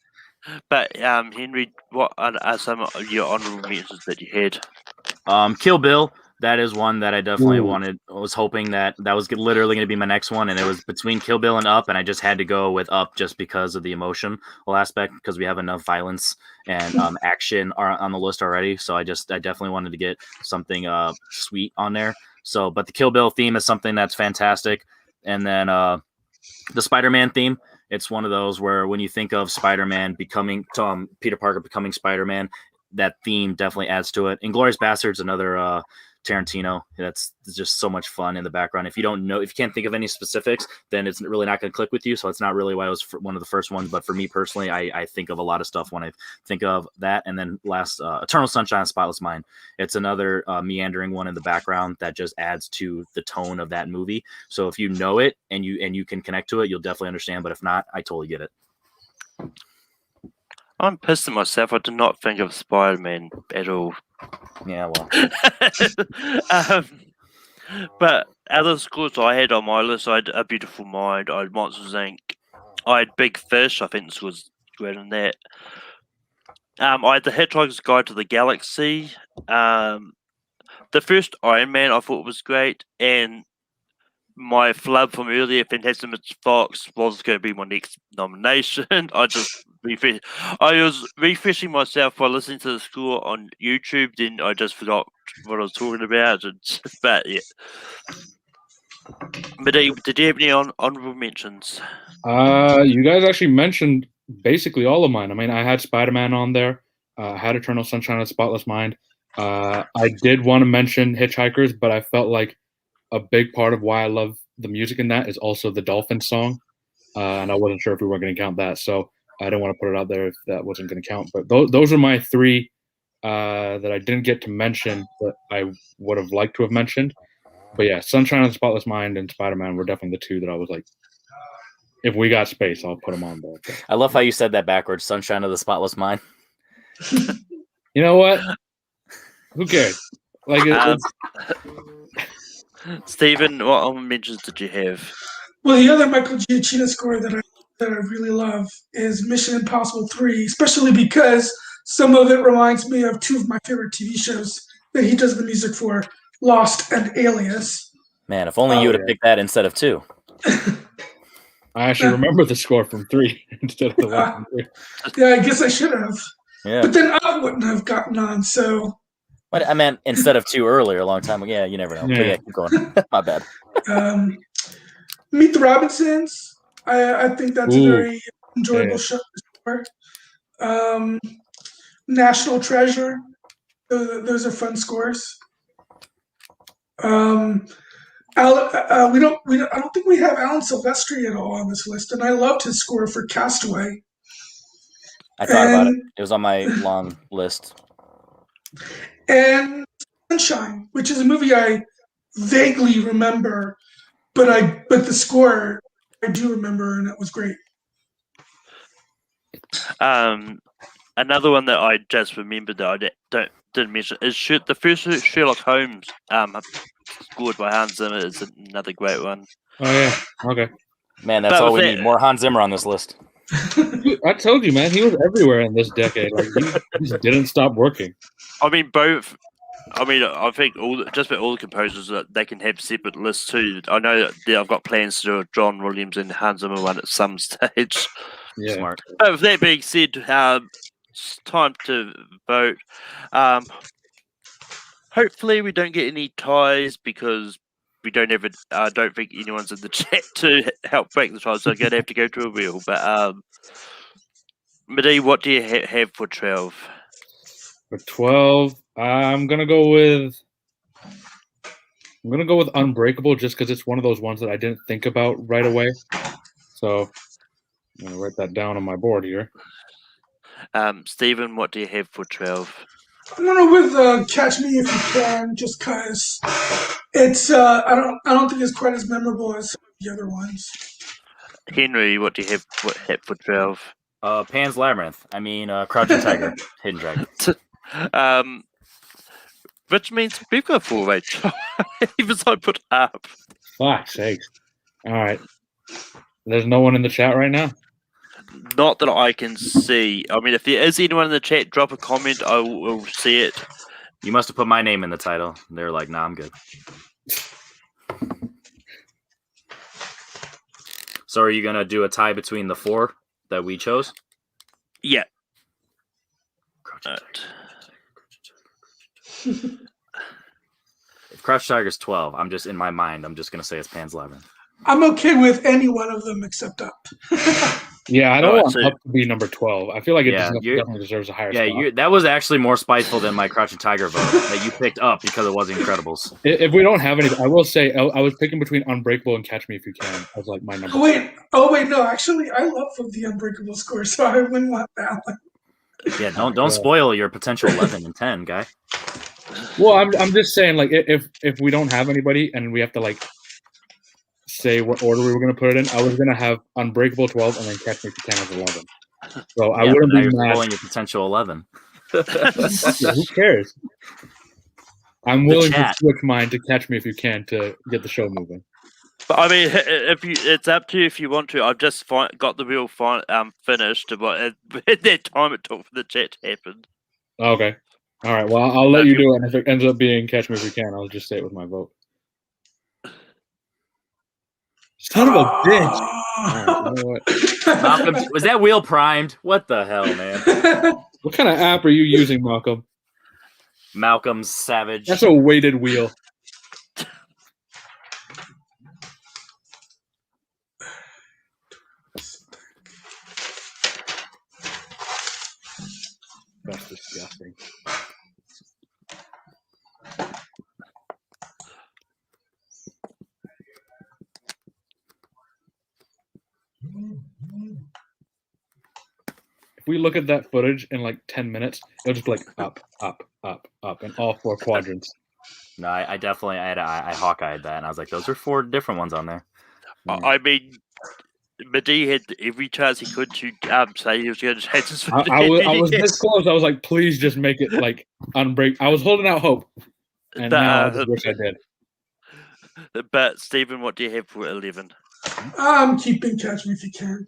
But Henry, what are some of your honorable mentions that you had? Kill Bill. That is one that I definitely Ooh. wanted. I was hoping that was literally going to be my next one, and it was between Kill Bill and Up, and I just had to go with Up just because of the emotional aspect, because we have enough violence and action on the list already. So I definitely wanted to get something sweet on there. So, but the Kill Bill theme is something that's fantastic, and then the Spider-Man theme. It's one of those where when you think of Spider-Man becoming Peter Parker becoming Spider-Man, that theme definitely adds to it. Inglourious Basterds, another Tarantino. That's just so much fun in the background. If you can't think of any specifics, then it's really not going to click with you. So it's not really why it was one of the first ones. But for me personally, I think of a lot of stuff when I think of that. And then last, Eternal Sunshine of the Spotless Mind. It's another meandering one in the background that just adds to the tone of that movie. So if you know it and you can connect to it, you'll definitely understand. But if not, I totally get it. I'm pissed at myself. I did not think of Spider-Man at all. Yeah, well. But other scores I had on my list, I had A Beautiful Mind, I had Monsters Inc., I had Big Fish. I think this was great in that. I had The Hitchhiker's Guide to the Galaxy. The first Iron Man I thought was great, and my flub from earlier, Fantastic Mr. Fox, was going to be my next nomination. I was refreshing myself by listening to the score on YouTube, then I just forgot what I was talking about. But yeah. But did you have any honorable mentions? You guys actually mentioned basically all of mine. I mean, I had Spider-Man on there. I had Eternal Sunshine of the Spotless Mind. I did want to mention Hitchhikers, but I felt like a big part of why I love the music in that is also the Dolphin song. And I wasn't sure if we were going to count that. So I didn't want to put it out there if that wasn't going to count. But those are my 3 that I didn't get to mention that I would have liked to have mentioned. But yeah, Sunshine of the Spotless Mind and Spider-Man were definitely the 2 that I was like, if we got space, I'll put them on there. But, I love how you said that backwards. Sunshine of the Spotless Mind. you know what? Who cares? Like, Stephen, what honorable mentions did you have? Well, the other Michael Giacchino score that I really love is Mission Impossible 3, especially because some of it reminds me of 2 of my favorite TV shows that he does the music for, Lost and Alias. Man, if only you would have picked that instead of 2. I actually remember the score from 3 instead of the one from 3. Yeah, I guess I should have. Yeah. But then I wouldn't have gotten on, so... But I meant instead of 2 earlier, a long time ago. Yeah, you never know. Yeah. But yeah, keep going. My bad. Meet the Robinsons. I think that's a very enjoyable show. National Treasure. Those are fun scores. I don't think we have Alan Silvestri at all on this list, and I loved his score for Castaway. I thought about it. And- It was on my long list. And Sunshine, which is a movie I vaguely remember, but the score I do remember, and it was great. Another one that I just remembered that I didn't mention is the first Sherlock Holmes scored by Hans Zimmer is another great one. Oh yeah. Okay. Man, that's But all we with need. that- More Hans Zimmer on this list. I told you, man. He was everywhere in this decade. Like he just didn't stop working. I mean, both. I mean, I think just about all the composers that they can have separate lists too. I know that I've got plans to do a John Williams and Hans Zimmer one at some stage. Yeah. Smart. But with that being said, it's time to vote. Hopefully, we don't get any ties because we don't have it. I don't think anyone's in the chat to help break the ties, so I'm gonna have to go to a wheel. But Madi, what do you have for 12? For 12, I'm gonna go with Unbreakable just because it's one of those ones that I didn't think about right away. So I'm gonna write that down on my board here. Stephen, what do you have for 12? I'm gonna with Catch Me If You Can, just cause it's I don't think it's quite as memorable as some of the other ones. Henry, what do you have for 12? Pan's Labyrinth. I mean, Crouching Tiger, Hidden Dragon. Which means we've got full range. Even so, I put up. Fuck's sakes. All right. There's no one in the chat right now. Not that I can see. I mean, if there is anyone in the chat, drop a comment. I will see it. You must have put my name in the title. They're like, nah, I'm good. So are you gonna do a tie between the 4 that we chose? Yeah. If Crouch Tiger's 12, I'm just in my mind. I'm just gonna say it's Pan's Labyrinth. I'm okay with any one of them except Up. Yeah, I don't Alright, want so- Up to be number 12. I feel like it Yeah, definitely deserves a higher Yeah, spot. that was actually more spiteful than my Crouching Tiger vote that you picked Up because it was Incredibles. If we don't have any, I will say I was picking between Unbreakable and Catch Me If You Can as like my number. Oh wait, no, actually I love the Unbreakable score, so I wouldn't want that one. Yeah, don't spoil your potential 11 and 10, guy. Well, I'm just saying, like, if we don't have anybody and we have to like say what order we were going to put it in, I was going to have Unbreakable 12 and then Catch Me If You Can as 11. So I Yeah, wouldn't but now be you're mad. spoiling your potential 11. Yeah, who cares? I'm willing to chat. switch mine to Catch Me If You Can to get the show moving. But I mean, it's up to you if you want to. I've just got the wheel finished, but at that time it took for the chat to happen. Okay. All right. Well, I'll let you do it. And if it ends up being Catch Me If You Can, I'll just say it with my vote. Son of a bitch. All right, you know what? Malcolm, was that wheel primed? What the hell, man? What kind of app are you using, Malcolm? Malcolm's Savage. That's a weighted wheel. That's disgusting. If we look at that footage in like 10 minutes, it'll just be like up, up, up, up in all 4 quadrants. No, I definitely I Hawkeyed that, and I was like, those are 4 different ones on there. I mean, Madi had every chance he could to say he was going to change his I was this close. I was like, please just make it like Unbreak. I was holding out hope, and now I just wish I did. But Stephen, what do you have for 11? I'm keeping Catch Me If You Can.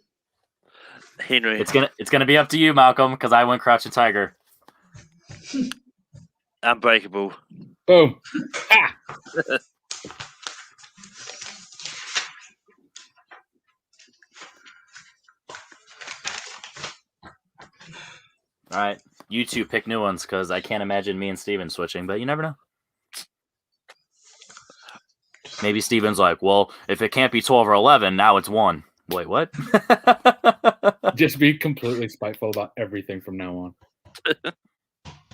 Henry, It's gonna be up to you, Malcolm, because I went Crouching Tiger. Unbreakable. Boom. Ha! All right, you two pick new ones because I can't imagine me and Steven switching, but you never know. Maybe Steven's like, well, if it can't be 12 or 11, now it's 1. Wait, what? Just be completely spiteful about everything from now on.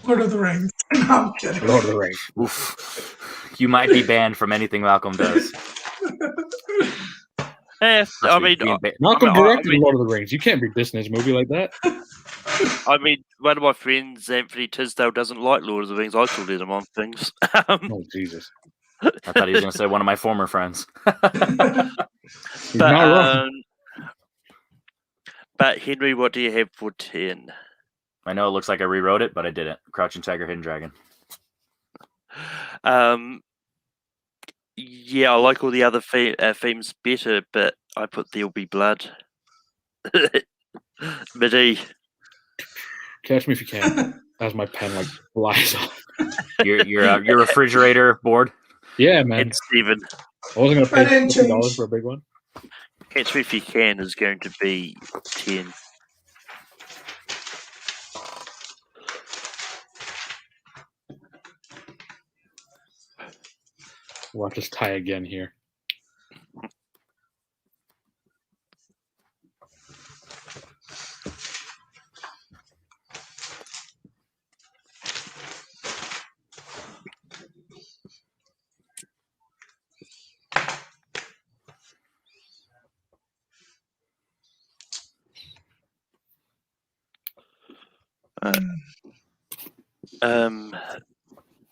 Lord of the Rings. No, I'm kidding. Lord of the Rings. Oof. You might be banned from anything Malcolm does. I mean, Malcolm I directed mean- Lord of the Rings. You can't be dissing his movie like that. I mean, one of my friends, Anthony Tisdale, doesn't like Lord of the Rings. I still let him on things. Oh Jesus! I thought he was going to say one of my former friends. He's not wrong. But Henry, what do you have for 10? I know it looks like I rewrote it, but I didn't. Crouching Tiger, Hidden Dragon. Yeah, I like all the other themes better, but I put There'll Be Blood. Midi. Catch me if you can. As my pen like flies off. Your refrigerator board. Yeah, man. And Steven. I wasn't I gonna pay didn't $50 change. for a big one. Catch Me If You Can is going to be 10. Watch us tie again here.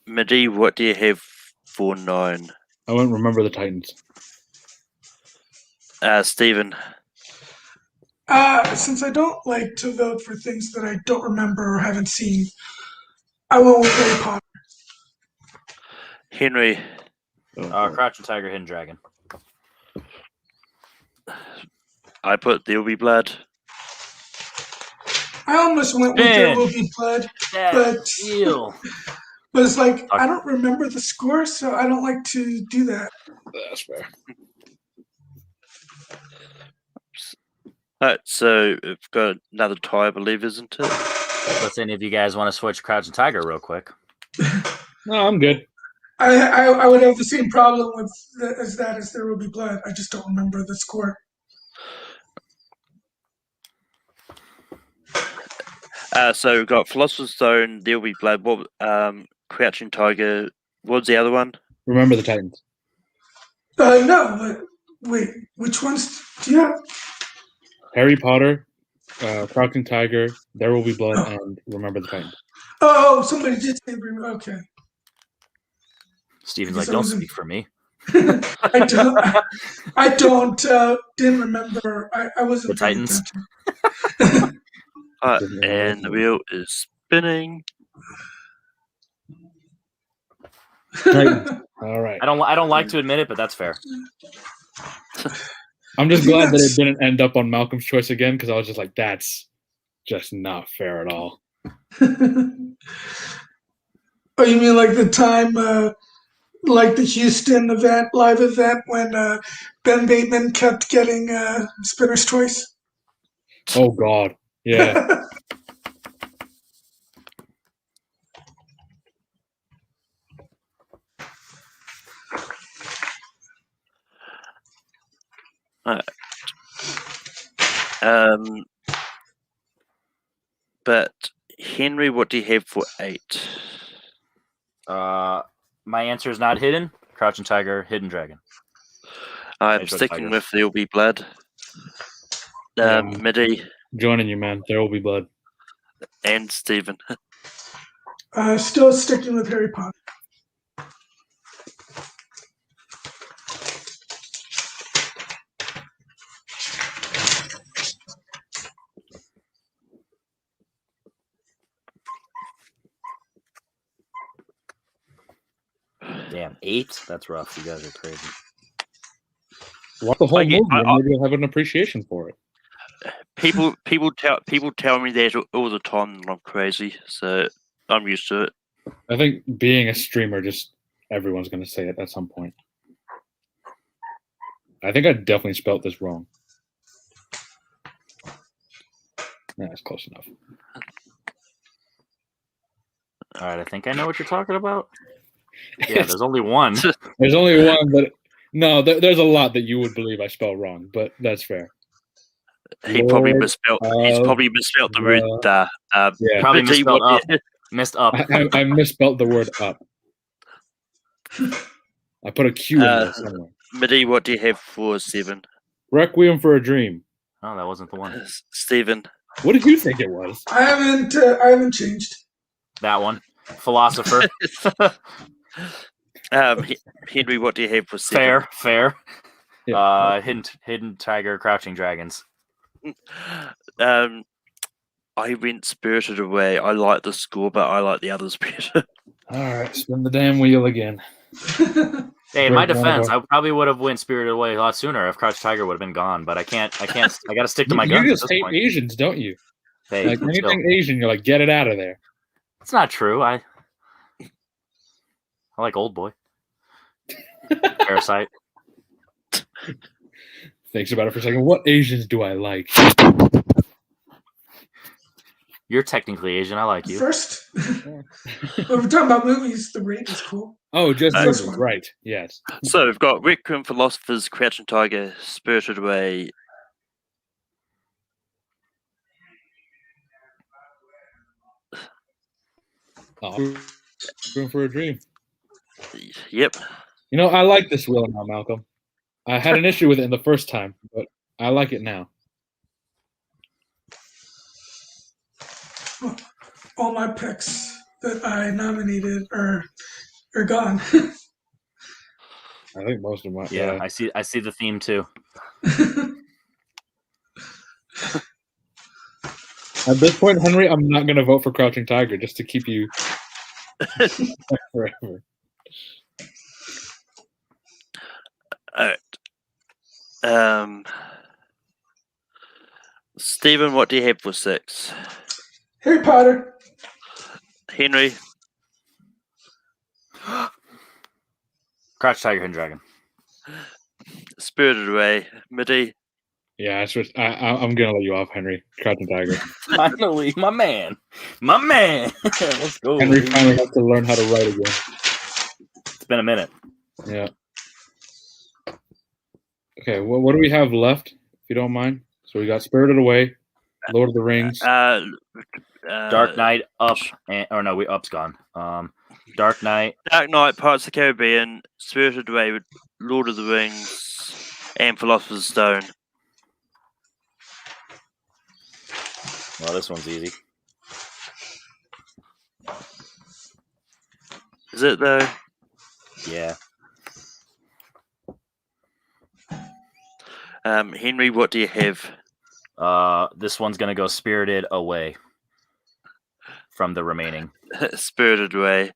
Midi, what do you have for 9? I won't remember the Titans. Steven. Since I don't like to vote for things that I don't remember or haven't seen, I went with Harry Potter. Henry. Crouching Tiger, Hidden Dragon. I put There'll Be Blood. I almost went with There Will Be Blood, but it's like I don't remember the score, so I don't like to do that. That's fair. Alright, so we've got another tie, I believe, isn't it? Let's see if you guys want to switch Crouching Tiger real quick. No, I'm good. I would have the same problem with as There Will Be Blood. I just don't remember the score. So we've got Philosopher's Stone, There'll Be Blood, Crouching Tiger. What was the other one? Remember the Titans. No, but wait, which ones do you have? Harry Potter, Crouching Tiger, There Will Be Blood, and Remember the Titans. Oh, somebody did say okay. Steven's like, don't speak for me. I didn't remember. I wasn't the Titans. And the wheel is spinning. All right. I don't like to admit it, but that's fair. I'm just glad that it didn't end up on Malcolm's choice again, because I was just like, that's just not fair at all. Oh, you mean like the time, like the Houston live event, when Ben Bateman kept getting spinner's choice? Oh God, yeah. But Henry, what do you have for 8? My answer is not hidden. Crouching Tiger, Hidden Dragon. I'm sticking with There'll Be Blood. Midi. Joining you, man. There Will Be Blood. And Steven. Still sticking with Harry Potter. Damn, 8? That's rough. You guys are crazy. Watch the whole movie, and maybe you'll have an appreciation for it. People tell me that all the time that I'm crazy, so I'm used to it. I think being a streamer, just everyone's going to say it at some point. I think I definitely spelt this wrong. That's close enough. All right, I think I know what you're talking about. Yeah, there's only one. There's only one, but no, there's a lot that you would believe I spelled wrong, but that's fair. He's probably misspelled the word yeah. Probably misspelled up. Missed up. I misspelled the word up. I put a Q in there somewhere. Midi, what do you have for 7? Requiem for a Dream. Oh, that wasn't the one. Steven. What did you think it was? I haven't changed. That one. Philosopher. Henry, what do you have for 7? Fair. Yeah. Hidden Tiger, Crouching Dragons. I went Spirited Away. I like the score, but I like the others better. All right, spin the damn wheel again. Hey, in my Great defense, one. I probably would have went Spirited Away a lot sooner if Crouch Tiger would have been gone. But I can't. I got to stick to my guns. You at just this hate point. Asians, don't you? Hey, Like still. anything Asian, you're like, get it out of there. It's not true. I like Old Boy. Parasite. Thinks about it for a second. What Asians do I like? You're technically Asian. I like you. First, when we're talking about movies, The Raid is cool. Oh, just First movies, one. right? Yes. So we've got Requiem, Philosophers, Crouching Tiger, Spirited Away. Oh, Room for a Dream. Yep. You know, I like this wheel now, Malcolm. I had an issue with it in the first time, but I like it now. All my picks that I nominated are gone. I think most of my Yeah, I see the theme too. At this point, Henry, I'm not going to vote for Crouching Tiger just to keep you forever. All right. Stephen, what do you have for 6? Harry Potter. Henry, Crouch Tiger, Hidden Dragon. Spirited Away. Midi, Yeah, I'm going to let you off, Henry. Crouching Tiger. Finally, my man. Let's go. Henry finally has to learn how to write again. It's been a minute. Yeah. Okay, what do we have left, if you don't mind? So we got Spirited Away, Lord of the Rings. Dark Knight, Up, Up's gone. Dark Knight, Dark Knight, Pirates of the Caribbean, Spirited Away, with Lord of the Rings, and Philosopher's Stone. well, this one's easy. Is it though? Yeah. Henry, what do you have? This one's gonna go Spirited Away from the remaining. Spirited Away.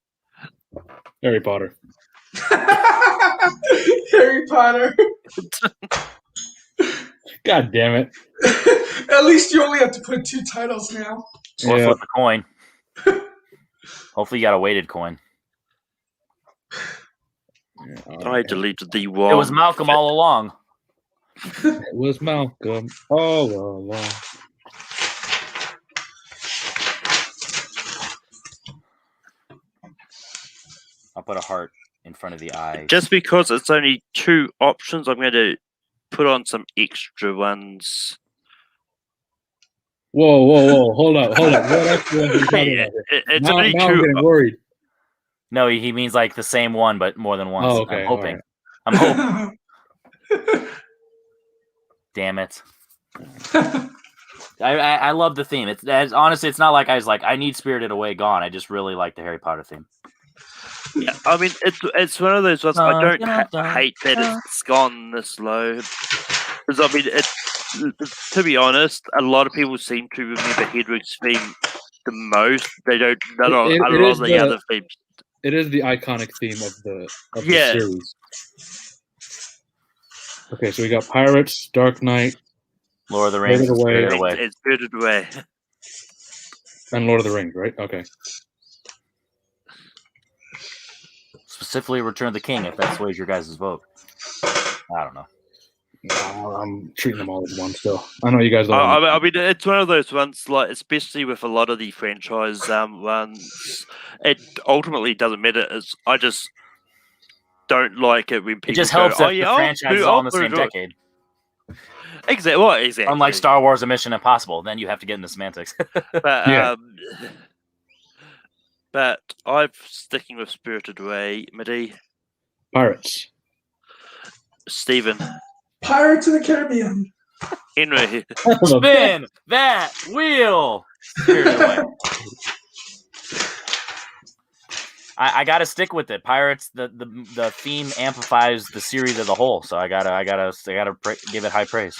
Harry Potter. Harry Potter. God damn it. At least you only have to put 2 titles now. Or Yeah. flip a coin. Hopefully, you got a weighted coin. I deleted the one. It was Malcolm all along. It was Malcolm all along. I'll put a heart in front of the eye. Just because it's only 2 options, I'm going to put on some extra ones. Whoa. Hold up. What extra ones are you talking about here? It's Now only I'm 2. getting worried. No, he means like the same one, but more than once. Oh, okay, I'm hoping. all right. I'm hoping. Damn it. I love the theme. Honestly, it's not like I was like, I need Spirited Away gone. I just really like the Harry Potter theme. Yeah, I mean, it's one of those ones. I don't hate that it's gone this low. Because I mean, to be honest, a lot of people seem to remember Hedwig's theme the most. They don't. A lot of the other themes. It is the iconic theme of the Yeah. series. Okay, so we got Pirates, Dark Knight, Lord of the Rings, Spirited Away. It's Spirited Away. and Lord of the Rings, right? Okay. Specifically Return of the King, if that sways your guys' vote. I don't know. I'm treating them all as one still. I know you guys don't. I mean, it's one of those ones, like, especially with a lot of the franchise ones, it ultimately doesn't matter. I just don't like it when people It just go, helps that oh, yeah, the franchise is all in the same decade. Exactly. Well, exactly. Unlike Star Wars and Mission Impossible, then you have to get into semantics. But, Yeah. But I'm sticking with Spirited Away. Midi, Pirates. Stephen, Pirates of the Caribbean. Henry. Spin that wheel. Spirited Away. I gotta stick with it. Pirates, the theme amplifies the series as a whole, so I gotta give it high praise.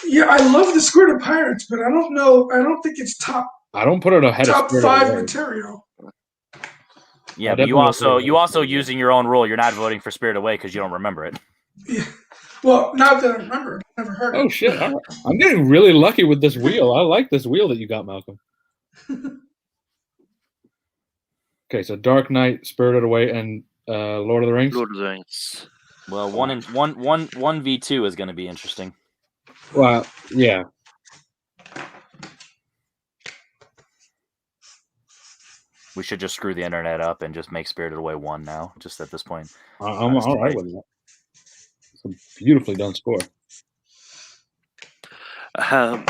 Yeah, I love the score to Pirates, but I don't know. I don't think it's top I don't put it ahead of top Spirited 5 Away. material. Yeah, I but you definitely also using your own rule. You're not voting for Spirited Away because you don't remember it. Yeah. Well, not that I remember. I've never heard Oh it. shit! All right. I'm getting really lucky with this wheel. I like this wheel that you got, Malcolm. Okay, so Dark Knight, Spirited Away, and Lord of the Rings. Lord of the Rings. Well, one v2 is going to be interesting. Well, yeah. We should just screw the internet up and just make Spirited Away 1 now. Just at this point, I'm all right with that. It's a beautifully done score. I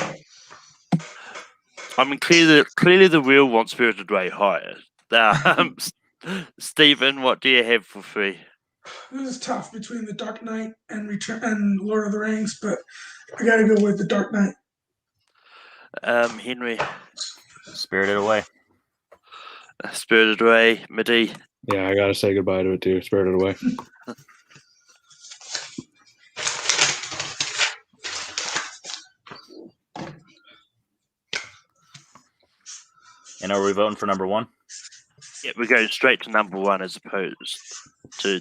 mean, clearly the wheel wants Spirited Away higher. Stephen, what do you have for 3? This is tough between the Dark Knight and Lord of the Rings, but I gotta go with the Dark Knight. Henry. Spirited Away. Spirited Away. Midi. Yeah, I gotta say goodbye to it too. Spirited Away. And are we voting for number 1? Yeah, we're going straight to number 1 as opposed to.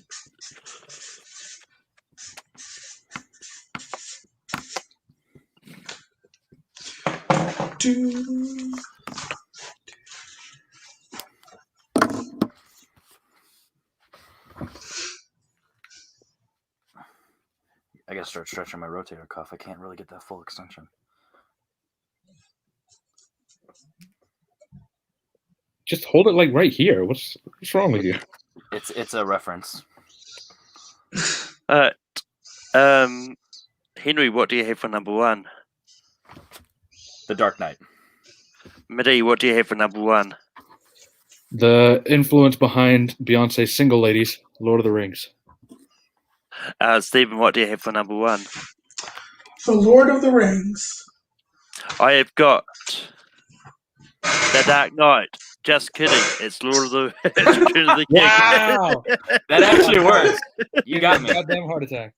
I gotta start stretching my rotator cuff. I can't really get that full extension. Just hold it like right here. What's wrong with you? It's a reference. Henry, what do you have for number 1? The Dark Knight. Midi, what do you have for number 1? The influence behind Beyonce's Single Ladies, Lord of the Rings. Stephen, what do you have for number 1? The Lord of the Rings. I have got The Dark Knight. Just kidding. It's Lord of the Return of the King. Wow! That actually works. You got me. Goddamn heart attack.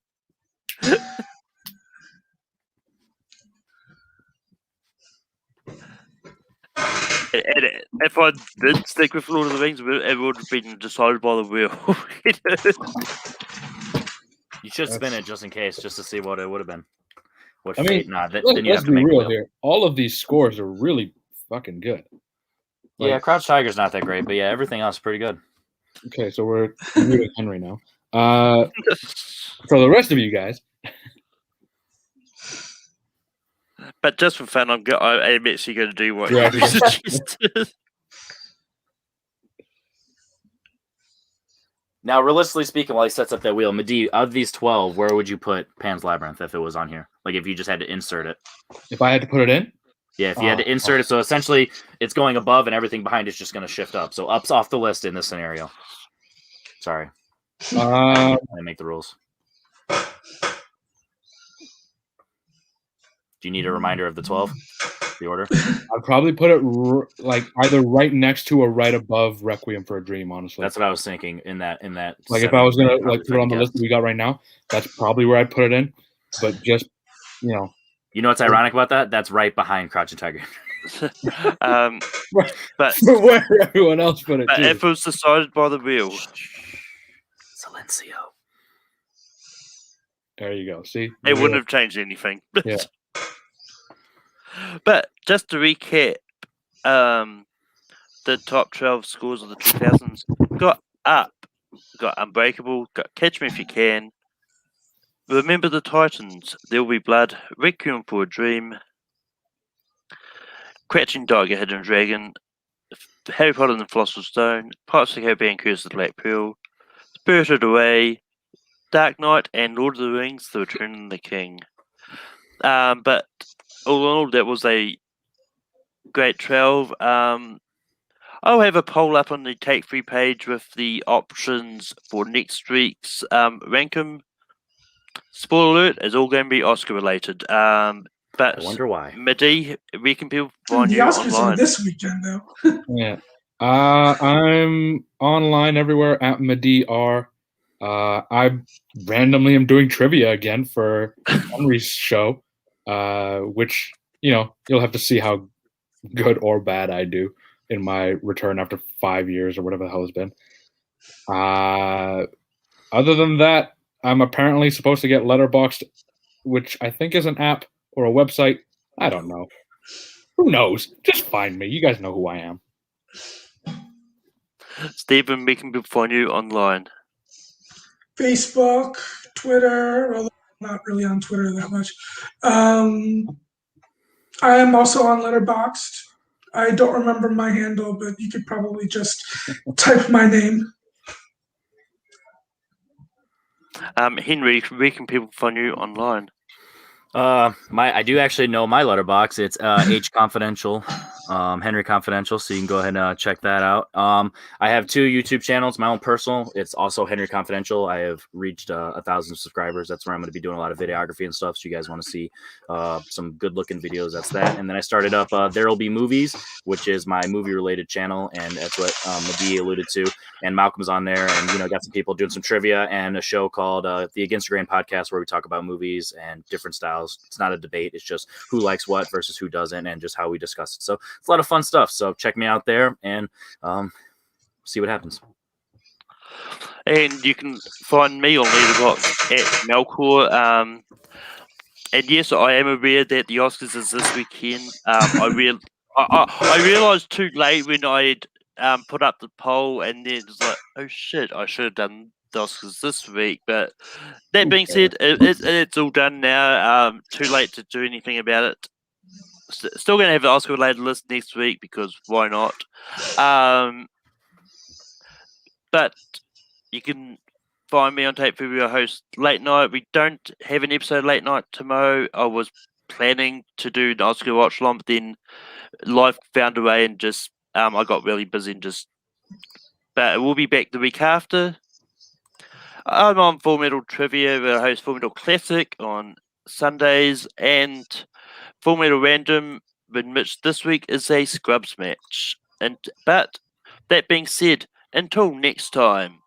If I did stick with Lord of the Rings, it would have been decided by the wheel. You should spin it just in case, just to see what it would have been. What I fate? mean, Nah, then you'd let's have to be make a real wheel. here. All of these scores are really fucking good. Yeah, Crouch Tiger's not that great, but yeah, everything else is pretty good. Okay, so we're muting Henry now. For the rest of you guys, But just for fun, I'm actually going to do what Yeah. you suggested. Now, realistically speaking, while he sets up that wheel, Madi, of these 12, where would you put Pan's Labyrinth if it was on here? Like if you just had to insert it. if I had to put it in, Yeah, if you had to insert it, so essentially it's going above and everything behind it's just going to shift up. So up's off the list in this scenario. Sorry. I make the rules. Do you need a reminder of the 12? The order? I'd probably put it like either right next to or right above Requiem for a Dream. Honestly, That's what I was thinking in that. like if I was gonna like put it on the list that we got right now, that's probably where I'd put it in. But just You know what's ironic about that? That's right behind Crouching Tiger. But where everyone else put it too. if it was decided by the wheel, Silencio. There you go. See, it wouldn't have changed anything. Yeah. But just to recap, the top 12 scores of the 2000s got Up, got Unbreakable, got Catch Me If You Can, Remember the Titans, There'll Be Blood, Requiem for a Dream, Crouching Tiger, Hidden Dragon, Harry Potter and the Philosopher's Stone, Pirates of the Caribbean, Curse of the Black Pearl, Spirited Away, Dark Knight, and Lord of the Rings, The Return of the King. But all in all, that was a great 12. I'll have a poll up on the Take 3 page with the options for next week's rank 'em. spoiler alert, it's all going to be Oscar related. But I wonder why. Midi, where can people find The you Oscars are online? this weekend, though. Yeah. I'm online everywhere at MadiR. I randomly am doing trivia again for Henry's show, which, you'll have to see how good or bad I do in my return after 5 years or whatever the hell it's been. Other than that, I'm apparently supposed to get Letterboxd, which I think is an app or a website. I don't know. Who knows? Just find me. You guys know who I am. Stephen, where can people find you online? Facebook, Twitter, although I'm not really on Twitter that much. I am also on Letterboxd. I don't remember my handle, but you could probably just type my name. Henry, where can people find you online? I do actually know my letterbox. It's H Confidential, Henry Confidential. So you can go ahead and check that out. I have 2 YouTube channels. My own personal, it's also Henry Confidential. I have reached 1,000 subscribers. That's where I'm going to be doing a lot of videography and stuff. So you guys want to see some good looking videos, that's that. And then I started up There'll Be Movies, which is my movie related channel, and that's what Madi alluded to. And Malcolm's on there, and got some people doing some trivia and a show called the Against the Grain podcast, where we talk about movies and different styles. It's not a debate. It's just who likes what versus who doesn't, and just how we discuss it. So it's a lot of fun stuff. So check me out there and see what happens. And you can find me on Letterboxd at Melkor. And yes, I am aware that the Oscars is this weekend. I realized too late when I put up the poll, and then it's like, oh shit, I should have done the Oscars this week. But that being said, it's all done now. Too late to do anything about it. Still going to have an Oscar related list next week, because why not? But you can find me on Tape February. I host late night. We don't have an episode late night tomorrow. I was planning to do an Oscar watch along, but then life found a way, and just I got really busy and just. But we'll be back the week after. I'm on Full Metal Trivia, where I host Full Metal Classic on Sundays, and Full Metal Random, in which this week is a Scrubs match. But that being said, until next time,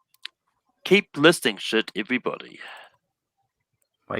keep listening shit, everybody.